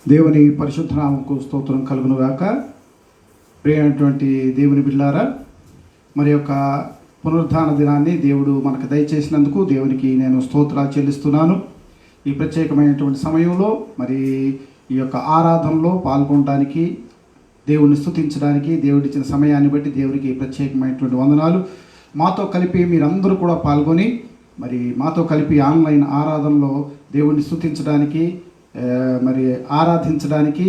దేవుని పరిశుద్ధ నామముకు స్తోత్రం కలుగును గాక. ప్రియమైనటువంటి దేవుని బిడ్డలారా, మరి యొక్క పునరుద్ధాన దినాన్ని దేవుడు మనకు దయచేసినందుకు దేవునికి నేను స్తోత్రాలు చెల్లిస్తున్నాను. ఈ ప్రత్యేకమైనటువంటి సమయంలో మరి ఈ యొక్క ఆరాధనలో పాల్గొనడానికి, దేవుని స్తుతించడానికి దేవుడిచ్చిన సమయాన్ని బట్టి దేవునికి ప్రత్యేకమైనటువంటి వందనాలు. మాతో కలిపి మీరందరూ కూడా పాల్గొని మరి మాతో కలిపి ఆన్లైన్ ఆరాధనలో దేవుడిని స్తుతించడానికి, మరి ఆరాధించడానికి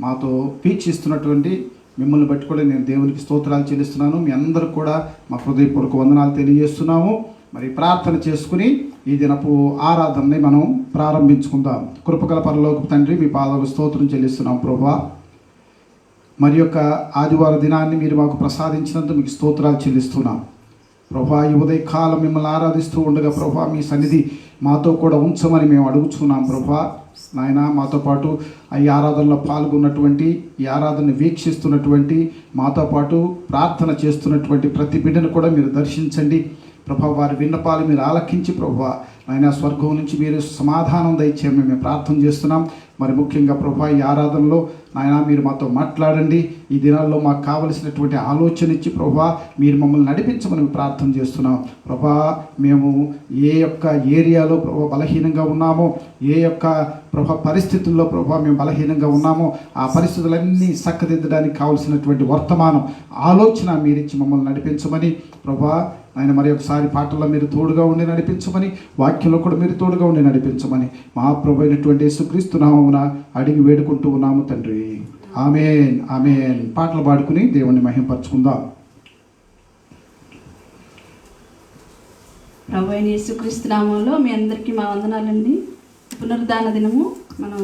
మాతో వీక్షిస్తున్నటువంటి మిమ్మల్ని బట్టి కూడా నేను దేవునికి స్తోత్రాలు చెల్లిస్తున్నాను. మీ అందరూ కూడా మా హృదయపూర్వక వందనాలు తెలియజేస్తున్నాము. మరి ప్రార్థన చేసుకుని ఈ దినపు ఆరాధనని మనం ప్రారంభించుకుందాం. కృపగల పరలోకపు తండ్రి, మీ పాదాలకు స్తోత్రం చెల్లిస్తున్నాం ప్రభువా. మరి యొక్క ఆదివారం దినాన్ని మీరు మాకు ప్రసాదించినందుకు మీకు స్తోత్రాలు చెల్లిస్తున్నాం ప్రభువా. ఈ ఉదయకాలం మిమ్మల్ని ఆరాధిస్తూ ఉండగా ప్రభువా, మీ సన్నిధి మాతో కూడా ఉంచమని మేము అడుగుతున్నాం ప్రభువా. నాయన, మాతో పాటు ఈ ఆరాధనలో పాల్గొన్నటువంటి, ఈ ఆరాధనను వీక్షిస్తున్నటువంటి, మాతో పాటు ప్రార్థన చేస్తున్నటువంటి ప్రతి బిడ్డను కూడా మీరు దర్శించండి ప్రభా. వారి విన్నపాలు మీరు ఆలకించి ప్రభువా, నాయన స్వర్గం నుంచి మీరు సమాధానం దయచేయమని మేము ప్రార్థన చేస్తున్నాం. మరి ముఖ్యంగా ప్రభా, ఈ ఆరాధనలో నాయన మీరు మాతో మాట్లాడండి. ఈ దినాల్లో మాకు కావలసినటువంటి ఆలోచన ఇచ్చి ప్రభా మీరు మమ్మల్ని నడిపించమని ప్రార్థన చేస్తున్నాం ప్రభా. మేము ఏ యొక్క ఏరియాలో ప్రభా బలహీనంగా ఉన్నామో, ఏ యొక్క ప్రభా పరిస్థితుల్లో ప్రభా మేము బలహీనంగా ఉన్నామో, ఆ పరిస్థితులన్నీ చక్కదిద్దడానికి కావలసినటువంటి వర్తమానం, ఆలోచన మీరిచ్చి మమ్మల్ని నడిపించమని ప్రభా. ఆయన మరి ఒకసారి పాటల్లో మీరు తోడుగా ఉండి నడిపించమని, వాక్యంలో కూడా మీరు తోడుగా ఉండి నడిపించమని మా ప్రభు అయినటువంటి యేసుక్రీస్తు నామమున అడిగి వేడుకుంటూ ఉన్నాము తండ్రి. ఆమేన్, ఆమేన్. పాటలు పాడుకుని దేవుణ్ణి మహిమపరచుకుందాం. ప్రభు అయిన యేసుక్రీస్తు నామంలో మీ అందరికీ మా వందనాలండి. పునరుద్ధాన దినము మనం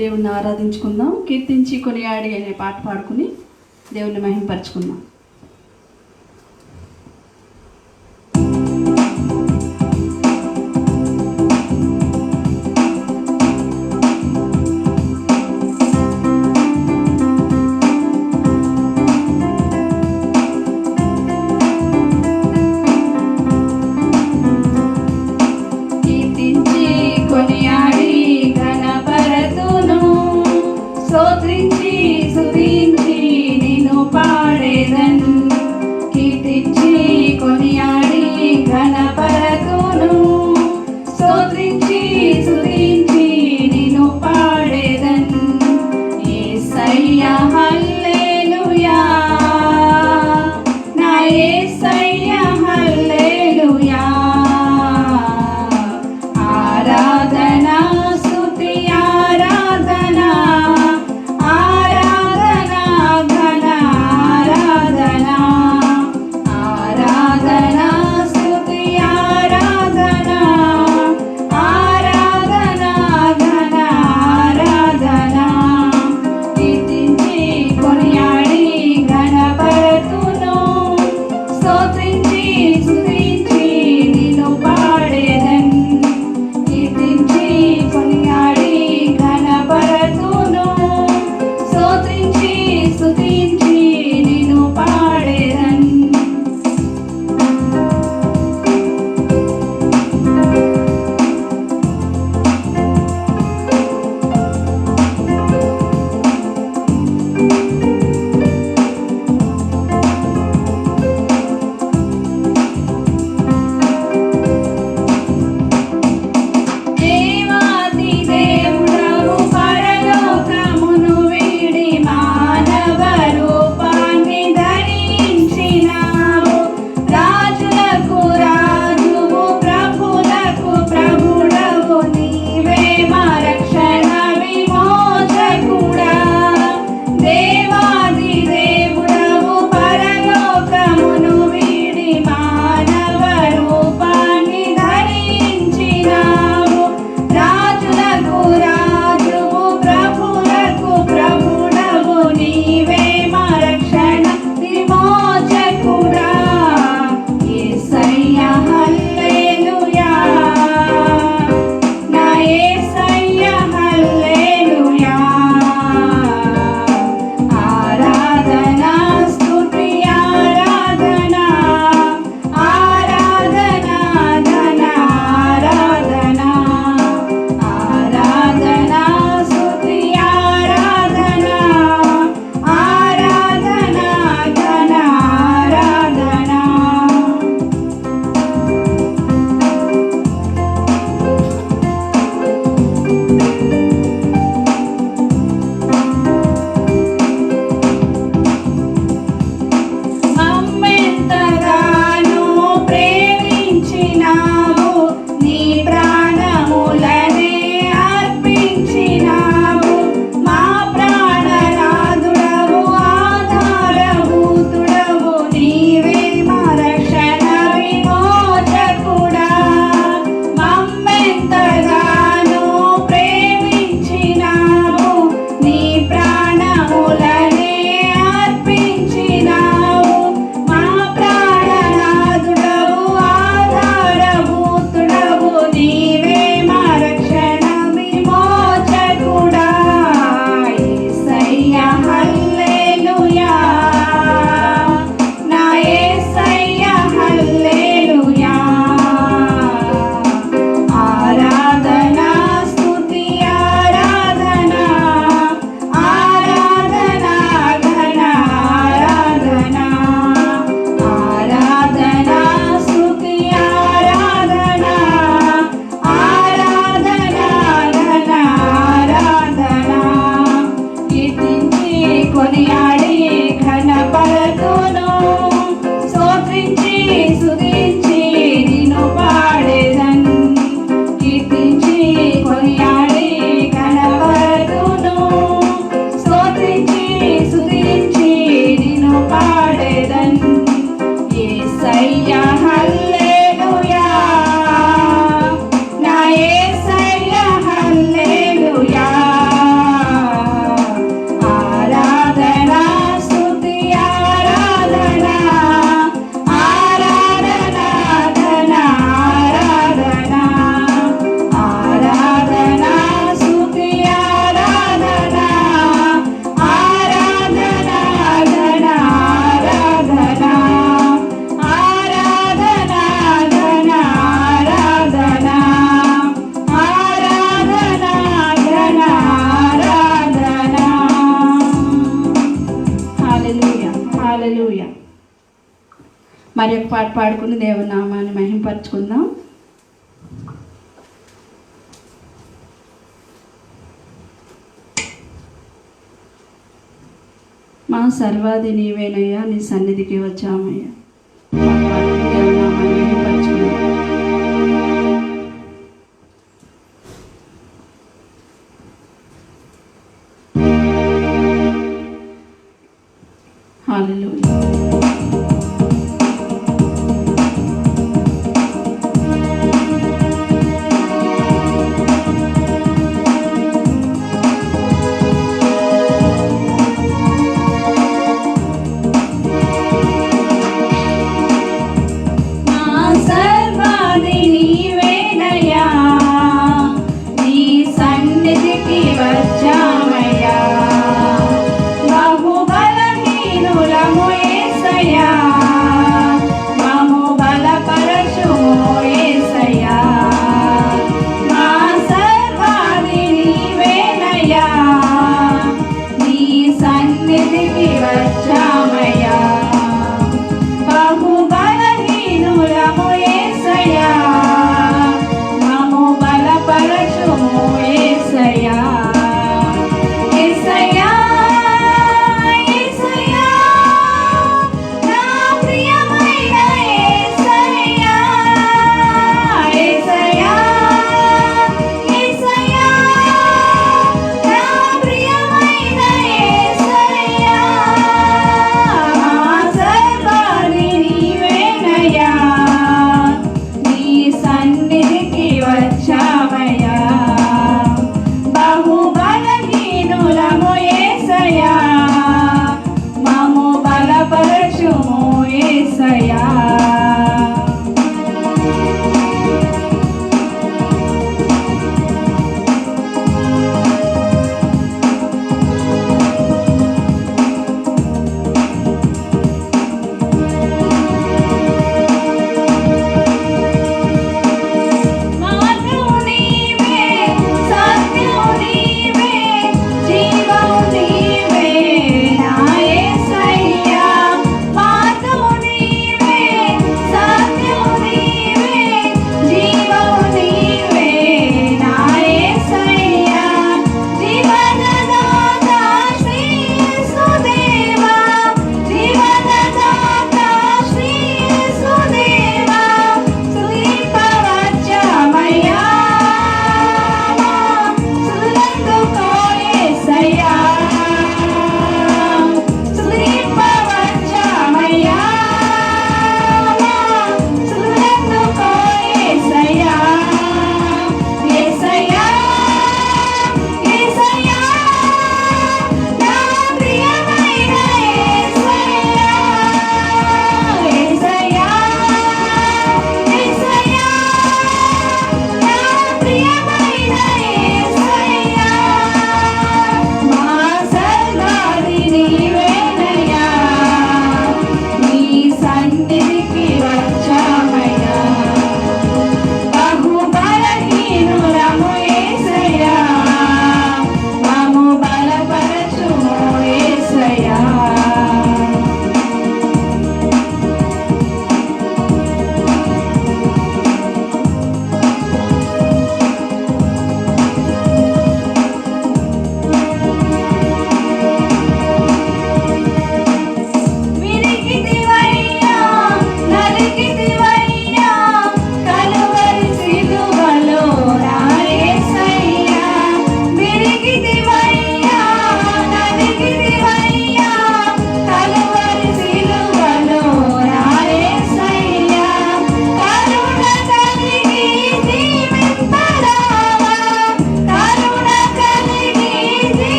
దేవుణ్ణి ఆరాధించుకుందాం. కీర్తించి కొనియాడి అనే పాట పాడుకుని దేవుణ్ణి మహిమపరచుకుందాం. మరి ఒక పాట పాడుకుని దేవుని నామాన్ని మహింపరచుకుందాం. మా సర్వాది నీవేనయ్యా, నీ సన్నిధికి వచ్చామయ్యా. పాట పాడుకుని దేవుని నామాన్ని మహింపరచుకుందాం. హల్లెలూయా.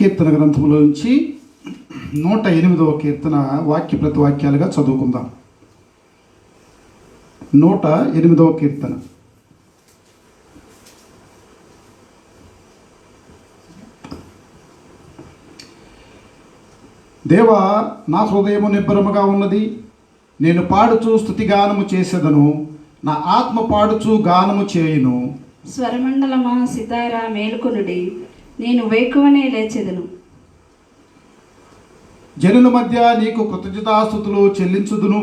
కీర్తన గ్రంథంలోంచి 108వ కీర్తన వాక్య ప్రతి వాక్యాలుగా చదువుకుందాం. 108వ కీర్తన. దేవా, నా హృదయము నిబ్బరముగా ఉన్నది, నేను పాడుచు స్తుతిగానము చేసేదను, నా ఆత్మ పాడుచు గానము చేయును. స్వరమండలమా సితారా మేలుకొనుడి, నేను వేకువనే లేచెదను. జనుల మధ్య నీకు కృతజ్ఞతాస్తుతులు చెల్లించుదును,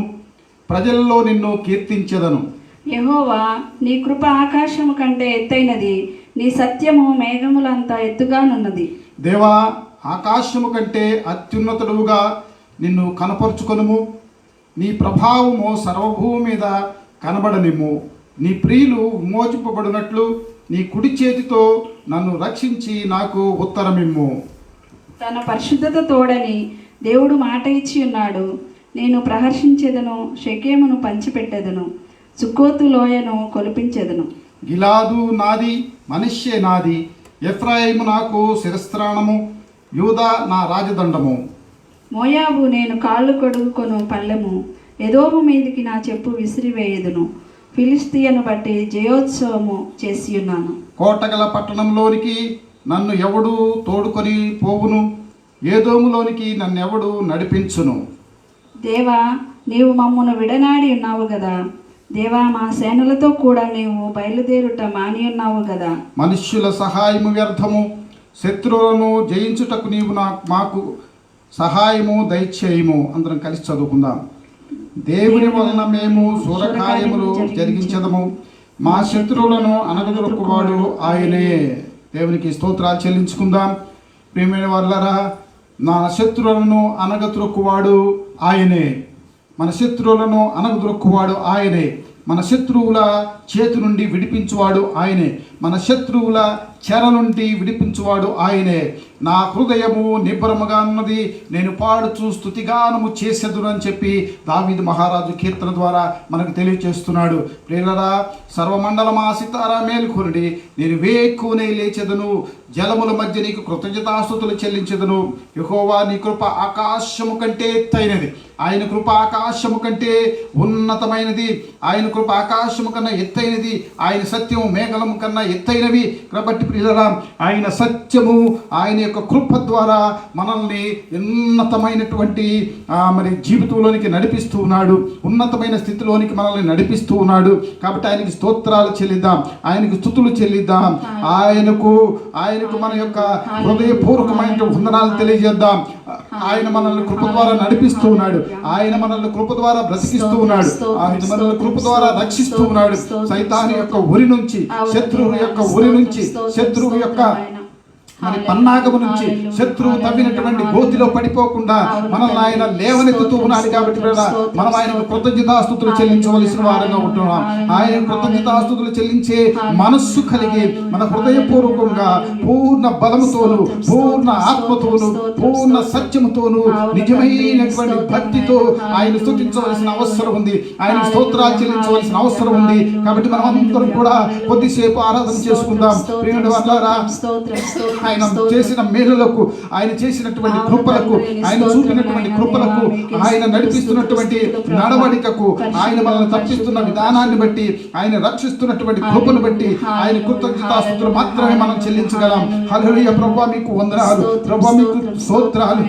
ప్రజలలో నిన్ను కీర్తించెదను. యెహోవా, నీ కృప ఆకాశము కంటే ఎత్తైనది, నీ సత్యము మేఘములంత ఎత్తుగానున్నది. దేవా, ఆకాశము కంటే అత్యున్నతుడుగా నిన్ను కనపరుచుకొనుము, నీ ప్రభావము సర్వభూమి మీద కనబడనిమ్ము. నీ ప్రియులు విమోచింపబడినట్లు నీ కుడి చేతితో నన్ను రక్షించి నాకు ఉత్తరమిమ్ము. తన పరిశుద్ధత తోడని దేవుడు మాట ఇచ్చి ఉన్నాడు. నేను ప్రహర్షించెదను, షెకెమును పంచిపెట్టెదను, సుక్కోతు లోయను కొలిపించెదను. గిలాదు నాది, మనష్షే నాది, ఎఫ్రాయిము నాకు శిరస్త్రాణము, యూదా నా రాజదండము. మోయాబు నేను కాళ్ళు కడుగుకొను పల్లెము, ఎదోము మీదికి నా చెప్పు విసిరివేయదును. ఫిలిష్తీయను బట్టి జయోత్సవము చేసి ఉన్నాను. కోటగల పట్టణంలోనికి నన్ను ఎవడు తోడుకొని పోవును, ఏదోములోనికి నన్నెవడు నడిపించును. దేవా, నీవు మమ్మను విడనాడి ఉన్నావు గదా. దేవా, మా సేనలతో కూడా నీవు బయలుదేరుట మాని ఉన్నావు గదా. మనుష్యుల సహాయము వ్యర్థము, శత్రువులను జయించుటకు నీవు మాకు సహాయము దయచేయము. అందరం కలిసి చదువుకుందాం. దేవుని వలన మేము శూరకార్యములు జరిగించదము, మా శత్రువులను అనగదొరుకువాడు ఆయనే. దేవునికి స్తోత్రాలు చెల్లించుకుందాం. ప్రియమైన వాళ్ళరా, నా శత్రువులను అనగదొరుకువాడు ఆయనే. మన శత్రువులను అనగదొరుకువాడు ఆయనే. మన శత్రువుల చేతి నుండి విడిపించువాడు ఆయనే. మన శత్రువుల చెర నుండి విడిపించువాడు ఆయనే. నా హృదయము నిబ్బరముగా ఉన్నది, నేను పాడుచు స్తుతిగానము చేసేదును అని చెప్పి దావీదు మహారాజు కీర్తన ద్వారా మనకు తెలియచేస్తున్నాడు. ప్రియులరా, సర్వమండలమా సితారా మేలుకొనుడి, నేను వేకువనే లేచెదను, జలముల మధ్య నీకు కృతజ్ఞతాస్తుతులు చెల్లించెదను. యెహోవా, నీ కృప ఆకాశము కంటే ఎత్తైనది, ఆయన కృప ఆకాశము కంటే ఉన్నతమైనది, ఆయన కృప ఆకాశము కన్నా ఎత్తైనది, ఆయన సత్యము మేఘలము కన్నా ఎత్తైనవి. కాబట్టి ప్రియులరా, ఆయన సత్యము, ఆయన యొక్క కృప ద్వారా మనల్ని ఉన్నతమైనటువంటి మరి జీవితంలోనికి నడిపిస్తూ ఉన్నాడు, ఉన్నతమైన స్థితిలోనికి మనల్ని నడిపిస్తూ ఉన్నాడు. కాబట్టి ఆయనకి స్తోత్రాలు చెల్లిద్దాం, ఆయనకి స్తుతులు చెల్లిద్దాం, ఆయనకు మన యొక్క హృదయపూర్వకమైన వందనాలు తెలియజేద్దాం. ఆయన మనల్ని కృప ద్వారా నడిపిస్తూ ఉన్నాడు, ఆయన మనల్ని కృప ద్వారా బ్రతికిస్తూ ఉన్నాడు, ఆయన మనల్ని కృప ద్వారా రక్షిస్తూ ఉన్నాడు. సైతాను యొక్క ఉరి నుంచి, శత్రువు యొక్క ఉరి నుంచి, శత్రువు యొక్క మరి పన్నాగము నుంచి, శత్రువు తవ్వినటువంటి గోతిలో పడిపోకుండా మనల్ని ఆయన లేవనెత్తుతూ ఉన్నాడు. కాబట్టి మనం ఆయనకు కృతజ్ఞతాస్తుతులు చెల్లించవలసిన వారంగా ఉంటున్నాం. ఆయన కృతజ్ఞతాస్తుతులు చెల్లించే మనస్సు కలిగి మన హృదయపూర్వకంగా పూర్ణ బలముతోను, పూర్ణ ఆత్మతోను, పూర్ణ సత్యముతోను, నిజమైనటువంటి భక్తితో ఆయన స్తుతించవలసిన అవసరం ఉంది, ఆయన స్తోత్రాలు చెల్లించవలసిన అవసరం ఉంది. కాబట్టి మనం అందరం కూడా కొద్దిసేపు ఆరాధన చేసుకుందాం. ప్రియుని వాళ్ళారా, ఆయన చేసిన మేలులకు, ఆయన చేసినటువంటి కృపలకు, ఆయన చూపినటువంటి కృపలకు, ఆయన నడిపిస్తున్నటువంటి నడవడికకు, ఆయన మనల్ని తప్పిస్తున్న విధానాన్ని బట్టి, ఆయన రక్షిస్తున్నటువంటి కృపను బట్టి ఆయన కృతజ్ఞతాస్తుతులు మాత్రమే మనం చెల్లించగలం. హల్లెలూయా. ప్రభువా, మీకు వందనాలు, ప్రభువా, మీకు స్తోత్రాలు.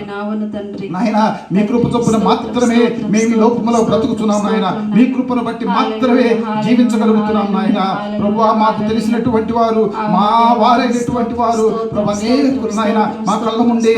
నాయన, మీ కృప చొప్పున మాత్రమే మేము ఈ లోకములో బ్రతుకుతున్నాం నాయన, మీ కృపను బట్టి మాత్రమే జీవించగలుగుతున్నాం నాయన. ప్రభువా, మాకు తెలిసినటువంటి వారు, మా వారైనటువంటి వారు ప్రభు అనేకులు నాయన మా కళ్ళ ముందే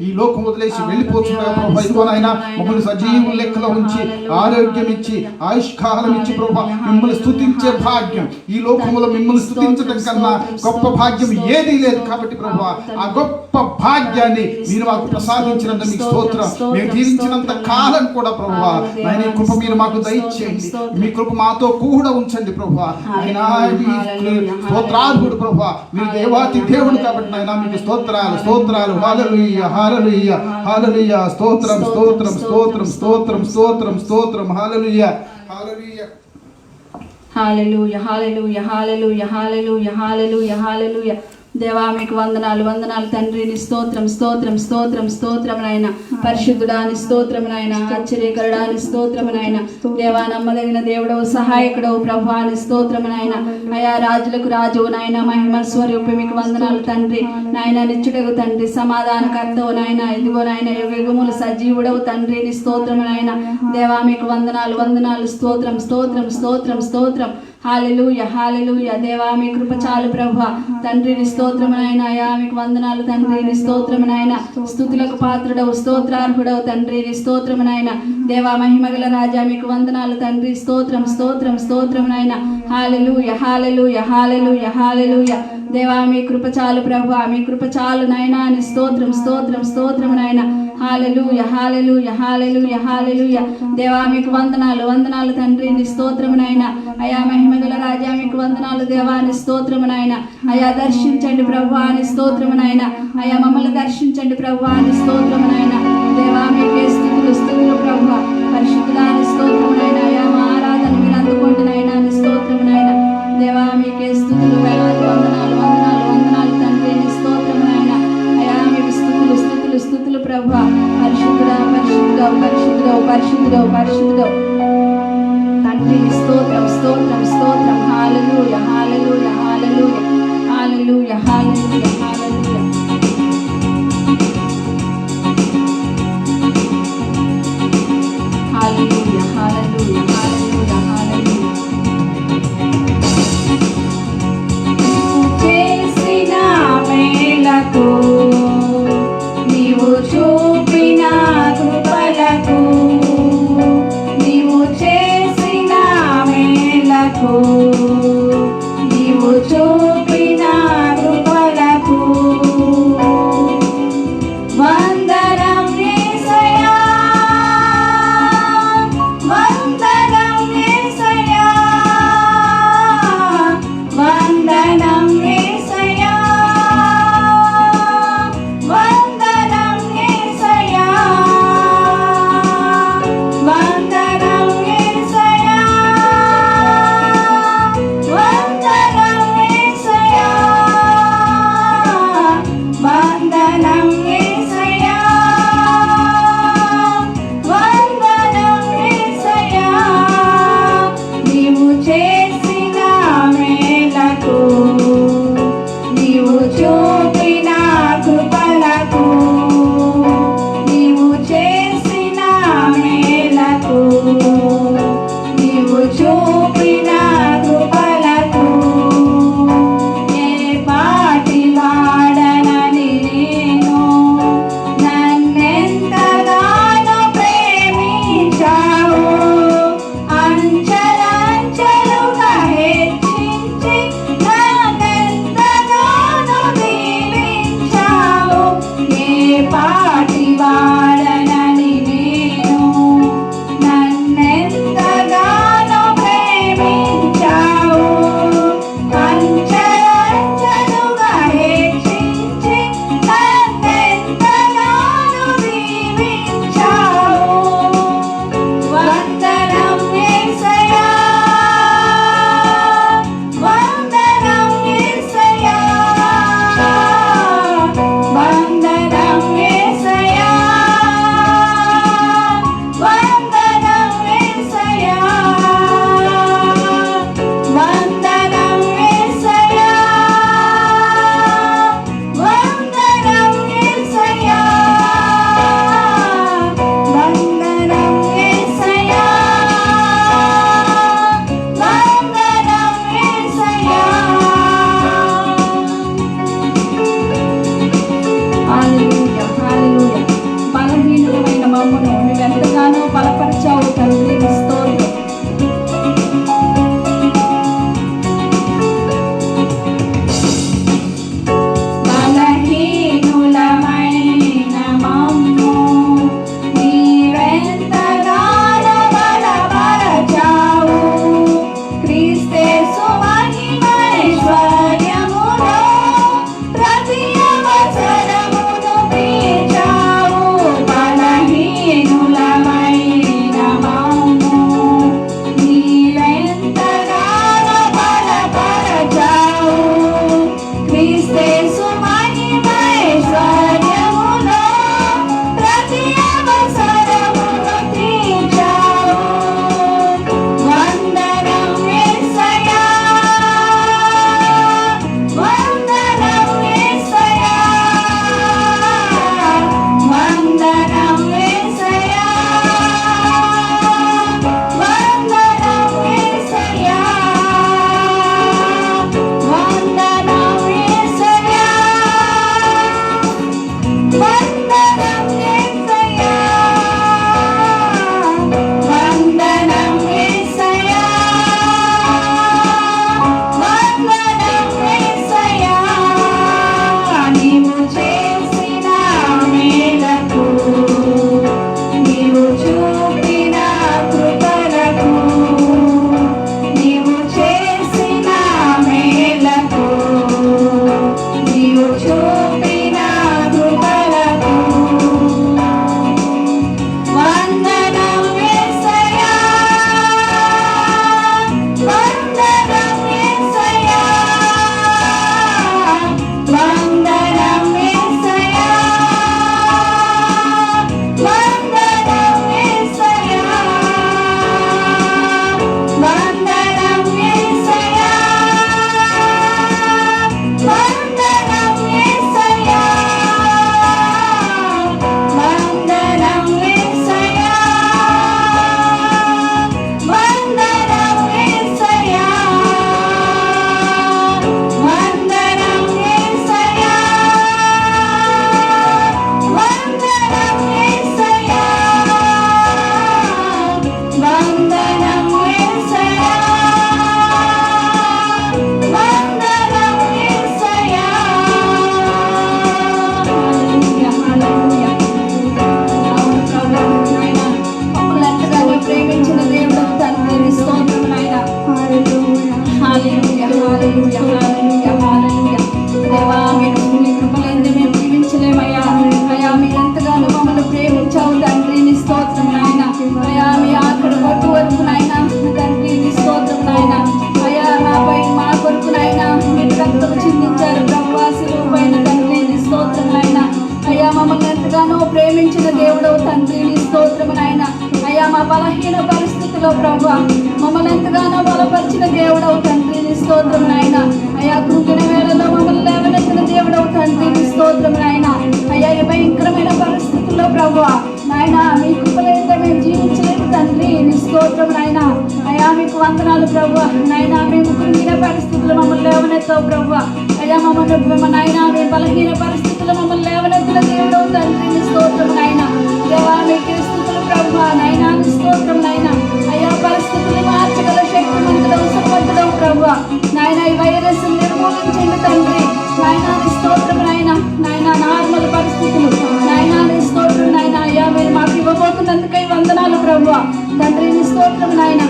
ఈ లోకం వదిలేసి వెళ్ళిపోతున్నారు. ప్రభు, ఇదిగో నాయన, మమ్మల్ని సజీవుల లెక్కలో ఉంచి, ఆరోగ్యం ఇచ్చి, ఆయుష్కాలం ఇచ్చి, ప్రభు మిమ్మల్ని స్తుతించే భాగ్యం, ఈ లోకములో మిమ్మల్ని స్తుతించడం కన్నా గొప్ప భాగ్యం ఏదీ లేదు. కాబట్టి ప్రభు, ఆ గొప్ప భాగ్యాన్ని మీరు మాకు ప్రసాదించినందుకు మీకు స్తోత్రం. మేము జీవించినంత కాలం కూడా ప్రభు నాయన, ఈ కృప మీరు మాకు దయచేయండి, మీ కృప మాతో కూడా ఉంచండి ప్రభు. ఆయన స్తోత్రార్హుడు ప్రభు, మీరు దేవాతి దేవుడు. కాబట్టి నాయన, మీకు స్తోత్రాలు, స్తోత్రాలు. హల్లెలూయా, హల్లెలూయా, హల్లెలూయా. స్తోత్రం, స్తోత్రం, స్తోత్రం, స్తోత్రం, స్తోత్రం, స్తోత్రం. హల్లెలూయా, హల్లెలూయా, హల్లెలూయా, హల్లెలూయా, హల్లెలూయా, హల్లెలూయా, హల్లెలూయా, హల్లెలూయా. దేవా మీకు వందనాలు వందనాలు తండ్రి, నీ స్తోత్రం స్తోత్రం స్తోత్రం స్తోత్రం నాయన. పరిశుద్ధుడా నీ స్తోత్రం నాయన. ఆశ్చర్యకరుడా నీ స్తోత్రం నాయన. దేవా నమ్మదగిన దేవుడవు, సహాయకుడవు ప్రభువా నీ స్తోత్రం నాయన. అయా రాజులకు రాజు నాయన, మహిమ స్వరూపి మీకు వందనాలు తండ్రి నాయన. నిత్యుడవు తండ్రి, సమాధానకర్తవు నాయన. ఇదిగో నాయన యుగములు సజీవుడవు తండ్రి, నీ స్తోత్రం నాయన. దేవా మీకు వందనాలు వందనాలు స్తోత్రం స్తోత్రం స్తోత్రం స్తోత్రం. హల్లెలూయ హల్లెలూయ. దేవా మీ కృప చాలు ప్రభువా తండ్రి, నీ స్తోత్రము నాయన. అయా మీకు వందనాలు తండ్రి, నీ స్తోత్రము నాయన. స్తుతులకు పాత్రుడవు, స్తోత్రార్హుడవు తండ్రి, నీ స్తోత్రము నాయన. దేవా మహిమగల రాజా మీకు వందనాలు తండ్రి, స్తోత్రం స్తోత్రం స్తోత్రం నాయన. హల్లెలూయ హల్లెలూయ హల్లెలూయ హల్లెలూయ. దేవా మీ కృప చాలు ప్రభువా, మీ కృప చాలు నాయన. నీ స్తోత్రం స్తోత్రం స్తోత్రం నాయన. హల్లెలూయ హల్లెలూయ హల్లెలూయ హల్లెలూయ. దేవా మీకు వందనాలు వందనాలు తండ్రి, నీ స్తోత్రము నాయన. అయా మహిమగల రాజా మీకు వందనాలు దేవా, నీ స్తోత్రము నాయన. అయా దర్శించండి ప్రభువా, నీ స్తోత్రము నాయన. అయా మమ్మల్ని దర్శించండి ప్రభువా, నీ స్తోత్రము నాయన. దేవా మీకే స్తుతులు స్తుతులు ప్రభువా. పరిశుద్ధుడా నీ స్తోత్రము నాయన. అయా మా ఆరాధన మీరు అందుకోండి నాయన, నీ స్తోత్రము నాయన. దేవా మీకే స్తుతులు వేలాది వందనాలు వందనాలు వందనాలు తండ్రి, నీ స్తోత్రము నాయన. అయా మీకు స్తుతులు స్తుతులు స్తుతులు ప్రభువా. పరిశుద్ధుడా పరిశుద్ధుడవు పరిశుద్ధుడవు పరిశుద్ధుడవు పరిశుద్ధుడవు తండ్రి, నీ స్తోత్రం స్తోత్రం స్తోత్రం. హల్లెలూయ హల్లెలూయ హల్లెలూయ హల్లెలూయ హల్లెలూయ హల్లెలూయ. హల్లెలూయ హల్లెలూయ హల్లెలూయ హల్లెలూయ. చేసిన మేలకు నీవు చూపిన కృపలకు, నీవు చేసిన మేలకు నీవు చూపిన కృపలకు వందనం యేసయ్యా, వందనం యేసయ్యా, వందనం యేసయ్యా, వందనం యేసయ్యా, వందనం యేసయ్యా, వందనం యేసయ్యా, వందనం యేసయ్యా, వందనం యేసయ్యా. నీవు చేసిన మేలకు, నీవు చూపిన కృపలకు, నీవు చేసిన మేలకు, నీవు చూపిన కృపలకు ఏ పాటి వాడనని నేను, నన్నెంతగానో ప్రేమించావు. అంచెలంచెలుగా హెచ్చించి నన్నెంతగానో దీవించావు. ఏ పాటి వాడనని నేను, నన్నెంతగానో ప్రేమించావు. పరిస్థితుల్లో ప్రభు మమ్మల్ని ఎంతగానో బలపరిచిన దేవుడవు తండ్రి నీ స్తోత్రం నాయన. అయ్యా కృంగిన వేళలో మమ్మల్ని లేవనెత్తిన దేవుడవు తండ్రి నీ స్తోత్రం నాయన. అయ్యా ఈ భయంకరమైన పరిస్థితుల్లో ప్రభు నాయన మీ కృపలైతే మేము జీవించలేదు తండ్రి నీ స్తోత్రం నాయన. అయ్యా మీకు వందనాలు ప్రభు నాయన. మేము కృంగిన పరిస్థితుల్లో మమ్మల్ని లేవనెత్తావు ప్రభు. అయ్యా మమ్మల్ని నాయన మీ బలహీన పరిస్థితుల్లో మమ్మల్ని లేవనెత్తిన దేవుడవు తండ్రి నీ స్తోత్రం నాయన. దేవా మీకు స్థుతులు ప్రభు నాయన నీ స్తోత్రం నాయన. అయ్యా పరిస్థితులు మార్చగల శక్తిమంతుడవు సమర్థుడవు ప్రభు నాయన. ఈ వైరస్ నిర్మూలించండి తండ్రి నాయన నీ స్తోత్రం నాయన. నాయన నార్మల్ పరిస్థితులు నాయన నీ స్తోత్రం నాయన. అయ్యా మీరు మాకు ఇవ్వబోతున్నందుకై వందనాలు ప్రభు తండ్రి నీ స్తోత్రం నాయన.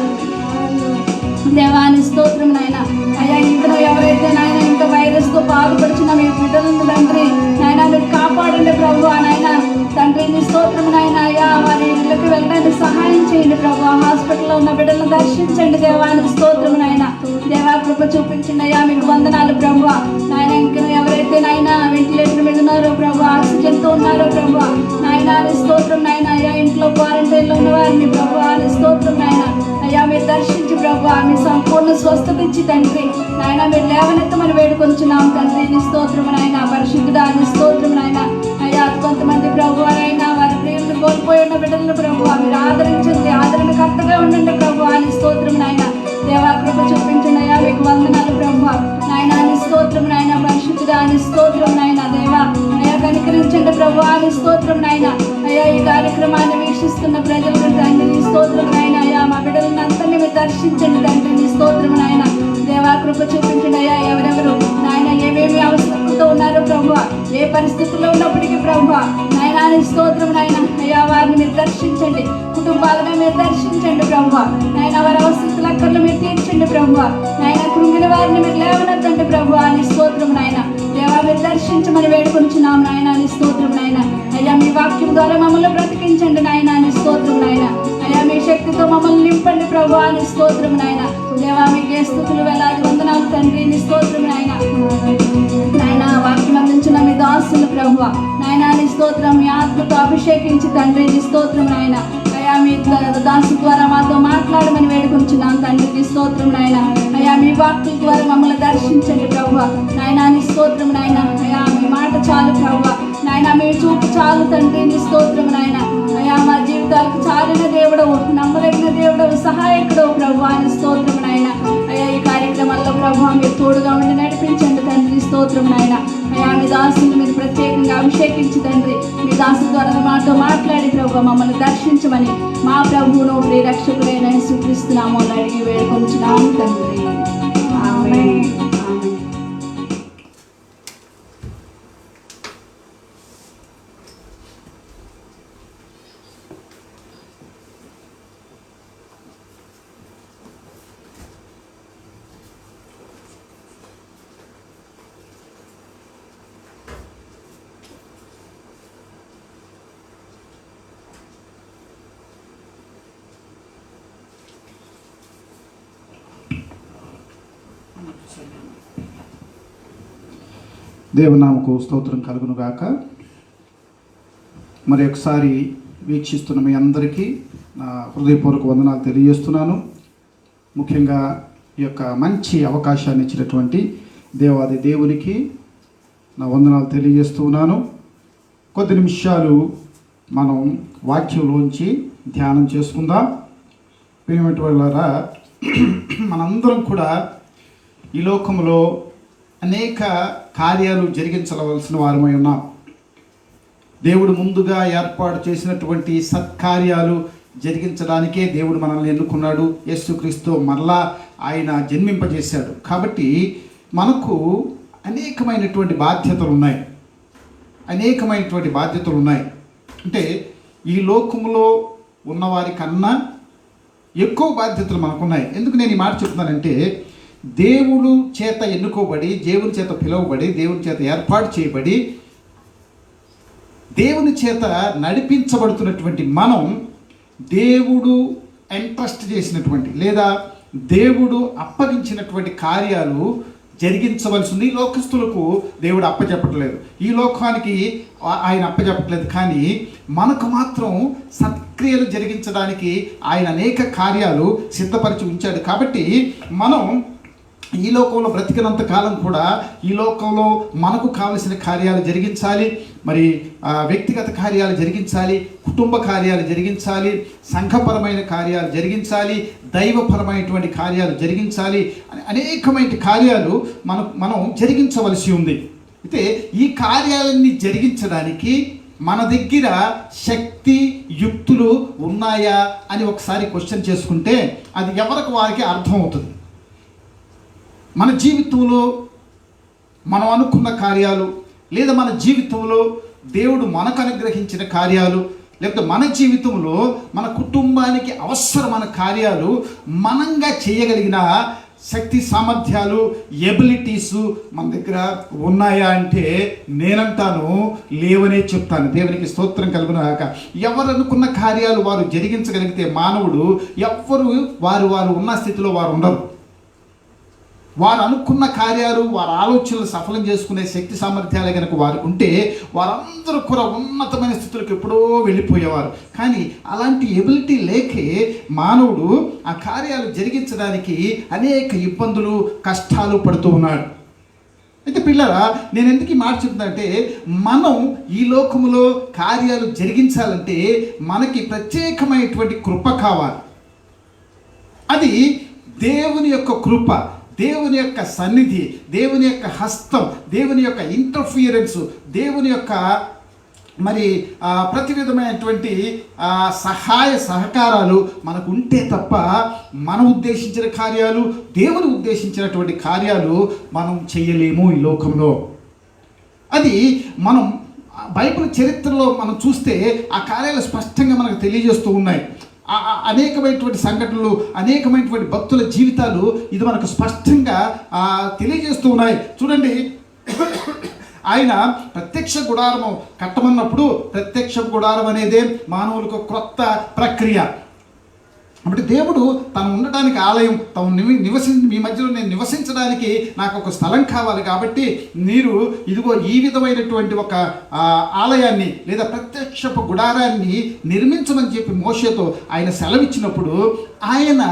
దేవాని స్తోత్రం నాయన. అయ్యా ఇంకా ఎవరైతే నాయన ఇంకా వైరస్ తో బాధపడుచున్న మీ బిడ్డలను తండ్రి నాయన మీరు కాపాడండి ప్రభు నాయన. తండ్రి నీ స్తోత్రం నాయన. అయ్యా వారి ఇళ్ళకి వెళ్ళడానికి సహాయం చేయండి ప్రభు. హాస్పిటల్లో ఉన్న బిడ్డలను దర్శించండి దేవాని స్తోత్రం నాయన. దేవా కృప చూపించండి అయ్యా మీకు వందనాలు ప్రభు నాయన. ఇంకా ఎవరైతే నాయన వెంటిలేటర్ మీద ఉన్నారో ప్రభు ఆక్సిజన్ తో ఉన్నారో ప్రభు నాయన నీ స్తోత్రం నాయన. అయ్యా ఇంట్లో క్వారంటైన్ లో ఉన్న వారిని ప్రభు నీ స్తోత్రం నాయన. అయ్యా మీరు దర్శించి ప్రభు మీ సంపూర్ణ స్వస్థత ఇచ్చి తండ్రి నాయన మీరు లేవనెత్తమని వేడుకొంచున్నాం తండ్రి నీ స్తోత్రం నాయన. పరిశుద్ధుడా నీ స్తోత్రం నాయన. అయ్యా కొంతమంది ప్రభు అయినా వారి ప్రియులను కోల్పోయి ఉన్న బిడ్డలను ప్రభు మీరు ఆదరించండి. ఆదరణకర్తగా ఉండండి ప్రభు నీ స్తోత్రం నాయన. దేవా కృప చూపించండి అయ్యా మీకు వందనాలు ప్రభు నాయన నీ స్తోత్రం నాయన. పరిశుద్ధుడా నీ స్తోత్రం నాయన. దేవా అయ్యా కనికరించండి ప్రభు నీ స్తోత్రం నాయన. అయ్యా ఈ కార్యక్రమాన్ని వీక్షిస్తున్న ప్రజలకు తండ్రి నీ స్తోత్రం నాయన. అయ్యా మా బిడ్డలను అంతని మీరు దర్శించండి తండ్రి నీ స్తోత్రం నాయన. దేవా కృప చూపించండి అయ్యా ఎవరెవరు నాయన ఏమేమి అవసరంతో ఉన్నారో ప్రభు ఏ పరిస్థితుల్లో ఉన్నప్పటికీ ప్రభు నాయన నీ స్తోత్రం నాయన. అయ్యా వారిని మీరు దర్శించండి. కుటుంబాలను మీరు దర్శించండి ప్రభు నాయన. వారి అవసరతల అక్కర్లు మీరు తీర్చండి ప్రభు నాయన. కృంగిన వారిని మీరు లేవనెత్తండి ప్రభు నీ స్తోత్రం నాయన. దేవా మీరు దర్శించమని వేడుకొంచున్నాం నాయన నీ స్తోత్రం నాయన. అయ్యా మీ వాక్యం ద్వారా మమ్మల్ని బ్రతికించండి నాయన నీ స్తోత్రం నాయన. అయ్యా మీ శక్తితో మమ్మల్ని నింపండి ప్రభు నీ స్తోత్రం నాయన. దేవా మీకే స్తుతులు వేలాది వందనాలు తండ్రి నీ స్తోత్రం నాయన. నాయన వాక్యం అందించిన మీ దాసులు ప్రభు నాయన నీ స్తోత్రం. మీ ఆత్మతో అభిషేకించి తండ్రి నీ స్తోత్రం నాయన. అయ్యా మీ దాసు ద్వారా మాతో మాట్లాడమని వేడుకుంటున్నాం తండ్రి నీ స్తోత్రం నాయన. అయ్యా మీ వాక్యం ద్వారా మమ్మల్ని దర్శించండి ప్రభు నాయన నీ స్తోత్రం నాయన. అయ్యా మీ మాట చాలు ప్రభు నాయన. మీ చూపు చాలు తండ్రి నీ స్తోత్రం నాయన. అయ్యా మా జీవితాలకు చాలిన దేవుడవు నమ్మదగిన దేవుడవు సహాయకుడవు ప్రభు నీ స్తోత్రం నాయన. అయ్యా ఈ కార్యక్రమాల్లో ప్రభు మీరు తోడుగా ఉండి నడిపించండి తండ్రి స్తోత్రం నాయన. అయ్యా మీ దాసుని మీరు ప్రత్యేకంగా అభిషేకించి తండ్రి మీ దాసు ద్వారా మాతో మాట్లాడి ప్రభు మమ్మల్ని దర్శించమని మా ప్రభువును ప్రియరక్షకుడైన యేసుక్రీస్తు నామములో అడిగి వేడుకొంచున్నాము తండ్రి ఆమేన్. దేవునామకు స్తోత్రం కలుగును గాక. మరి ఒకసారి వీక్షిస్తున్న మీ అందరికీ నా హృదయపూర్వక వందనాలు తెలియజేస్తున్నాను. ముఖ్యంగా ఈ యొక్క మంచి అవకాశాన్ని ఇచ్చినటువంటి దేవాది దేవునికి నా వందనాలు తెలియజేస్తున్నాను. కొద్ది నిమిషాలు మనం వాక్యంలోంచి ధ్యానం చేసుకుందాం. ప్రియమైన వాళ్ళారా, మనందరం కూడా ఈ లోకంలో అనేక కార్యాలు జరిగించవలసిన వారమై ఉన్నాం. దేవుడు ముందుగా ఏర్పాటు చేసినటువంటి సత్కార్యాలు జరిగించడానికే దేవుడు మనల్ని ఎన్నుకున్నాడు. యేసుక్రీస్తు మరలా ఆయన జన్మింపజేశాడు. కాబట్టి మనకు అనేకమైనటువంటి బాధ్యతలు ఉన్నాయి. అంటే ఈ లోకంలో ఉన్నవారి కన్నా ఎక్కువ బాధ్యతలు మనకున్నాయి. ఎందుకు నేను ఈ మాట చెప్తున్నానంటే, దేవుడు చేత ఎన్నుకోబడి, దేవుని చేత పిలువబడి, దేవుని చేత ఏర్పాటు చేయబడి, దేవుని చేత నడిపించబడుతున్నటువంటి మనం దేవుడు ఎంట్రస్ట్ చేసినటువంటి లేదా దేవుడు అప్పగించినటువంటి కార్యాలు జరిగించవలసింది లోకస్తులకు దేవుడు అప్పచెప్పట్లేదు, ఈ లోకానికి ఆయన అప్పచెప్పట్లేదు. కానీ మనకు మాత్రం సత్క్రియలు జరిగించడానికి ఆయన అనేక కార్యాలు సిద్ధపరిచి ఉంచాడు. కాబట్టి మనం ఈ లోకంలో బ్రతికినంత కాలం కూడా ఈ లోకంలో మనకు కావలసిన కార్యాలు జరిగించాలి. మరి వ్యక్తిగత కార్యాలు జరిగించాలి, కుటుంబ కార్యాలు జరిగించాలి, సంఘపరమైన కార్యాలు జరిగించాలి, దైవపరమైనటువంటి కార్యాలు జరిగించాలి, అనేకమైన కార్యాలు మనం జరిగించవలసి ఉంది. అయితే ఈ కార్యాలన్నీ జరిగించడానికి మన దగ్గర శక్తి యుక్తులు ఉన్నాయా అని ఒకసారి క్వశ్చన్ చేసుకుంటే అది ఎవరికి వారికి అర్థమవుతుంది. మన జీవితంలో మనం అనుకున్న కార్యాలు, లేదా మన జీవితంలో దేవుడు మనకు అనుగ్రహించిన కార్యాలు, లేకపోతే మన జీవితంలో మన కుటుంబానికి అవసరమైన కార్యాలు మనంగా చేయగలిగిన శక్తి సామర్థ్యాలు, ఎబిలిటీసు మన దగ్గర ఉన్నాయా అంటే నేనంటాను లేవనే చెప్తాను. దేవునికి స్తోత్రం కలుగునాక. ఎవరు అనుకున్న కార్యాలు వారు జరిగించగలిగితే మానవుడు ఎవ్వరు వారు ఉన్న స్థితిలో వారు ఉండరు. వారు అనుకున్న కార్యాలు, వారి ఆలోచనలు సఫలం చేసుకునే శక్తి సామర్థ్యాలే కనుక వారికి ఉంటే వారందరూ కూడా ఉన్నతమైన స్థితులకు ఎప్పుడో వెళ్ళిపోయేవారు. కానీ అలాంటి ఎబిలిటీ లేకే మానవుడు ఆ కార్యాలు జరిగించడానికి అనేక ఇబ్బందులు, కష్టాలు పడుతూ ఉన్నాడు. అయితే పిల్లరా, నేను ఎందుకు ఈ మాట చెప్తుందంటే, మనం ఈ లోకములో కార్యాలు జరిగించాలంటే మనకి ప్రత్యేకమైనటువంటి కృప కావాలి. అది దేవుని యొక్క కృప, దేవుని యొక్క సన్నిధి, దేవుని యొక్క హస్తం, దేవుని యొక్క ఇంటర్ఫియరెన్స్, దేవుని యొక్క మరి ప్రతి విధమైనటువంటి సహాయ సహకారాలు మనకు ఉంటే తప్ప మనం ఉద్దేశించిన కార్యాలు, దేవుని ఉద్దేశించినటువంటి కార్యాలు మనం చేయలేము ఈ లోకంలో. అది మనం బైబిల్ చరిత్రలో మనం చూస్తే ఆ కార్యాలు స్పష్టంగా మనకు తెలియజేస్తూ ఉన్నాయి. అనేకమైనటువంటి సంఘటనలు, అనేకమైనటువంటి భక్తుల జీవితాలు ఇది మనకు స్పష్టంగా తెలియజేస్తూ ఉన్నాయి. చూడండి, ఆయన ప్రత్యక్ష గుడారము కట్టమన్నప్పుడు ప్రత్యక్ష గుడారం అనేదే మానవులకు క్రొత్త ప్రక్రియ. కాబట్టి దేవుడు తను ఉండడానికి ఆలయం, తను మీ మధ్యలో నేను నివసించడానికి నాకు ఒక స్థలం కావాలి. కాబట్టి మీరు ఇదిగో ఈ విధమైనటువంటి ఒక ఆలయాన్ని లేదా ప్రత్యక్షపు గుడారాన్ని నిర్మించమని చెప్పి మోషేతో ఆయన సెలవిచ్చినప్పుడు ఆయన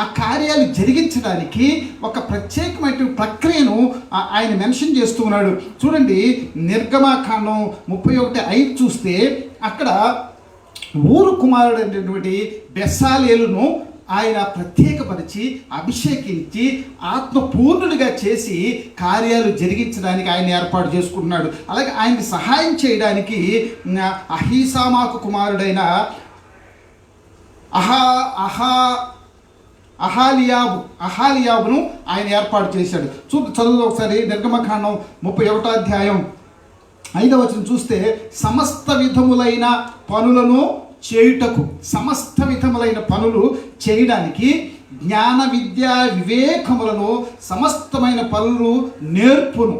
ఆ కార్యాలు జరిగించడానికి ఒక ప్రత్యేకమైన ప్రక్రియను ఆయన మెన్షన్ చేస్తూ ఉన్నాడు. చూడండి, నిర్గమాకాండం 31:5 చూస్తే అక్కడ ఊరు కుమారుడు అనేటువంటి బెస్సాలేలును ఆయన ప్రత్యేకపరిచి అభిషేకించి ఆత్మపూర్ణుడిగా చేసి కార్యాలు జరిగించడానికి ఆయన ఏర్పాటు చేసుకుంటున్నాడు. అలాగే ఆయనకి సహాయం చేయడానికి అహీసామాకు కుమారుడైన అహాలియాబును ఆయన ఏర్పాటు చేశాడు. చదువు ఒకసారి నిర్గమకాండం 31:5 చూస్తే, సమస్త విధములైన పనులను చేయుటకు, సమస్త విధములైన పనులు చేయడానికి జ్ఞాన విద్యా వివేకములను, సమస్తమైన పనులు నేర్పును.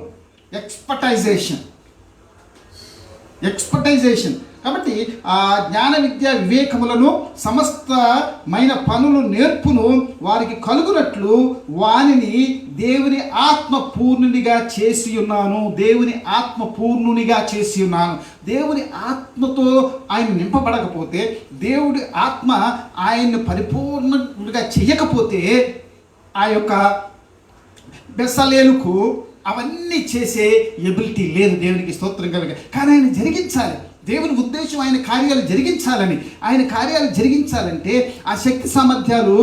ఎక్స్పర్టైజేషన్. కాబట్టి ఆ జ్ఞాన విద్యా వివేకములను, సమస్తమైన పనులు నేర్పును వారికి కలుగునట్లు వానిని దేవుని ఆత్మపూర్ణునిగా చేసి ఉన్నాను. దేవుని ఆత్మపూర్ణునిగా చేసి ఉన్నాను. దేవుని ఆత్మతో ఆయన నింపబడకపోతే, దేవుడి ఆత్మ ఆయన్ని పరిపూర్ణుడిగా చేయకపోతే ఆ యొక్క బెస్సలేలుకు అవన్నీ చేసే ఎబిలిటీ లేదు. దేవునికి స్తోత్రం కలుగ. కానీ ఆయన జరిగించాలి. దేవుని ఉద్దేశం ఆయన కార్యాలు జరిగించాలని. ఆయన కార్యాలు జరిగించాలంటే ఆ శక్తి సామర్థ్యాలు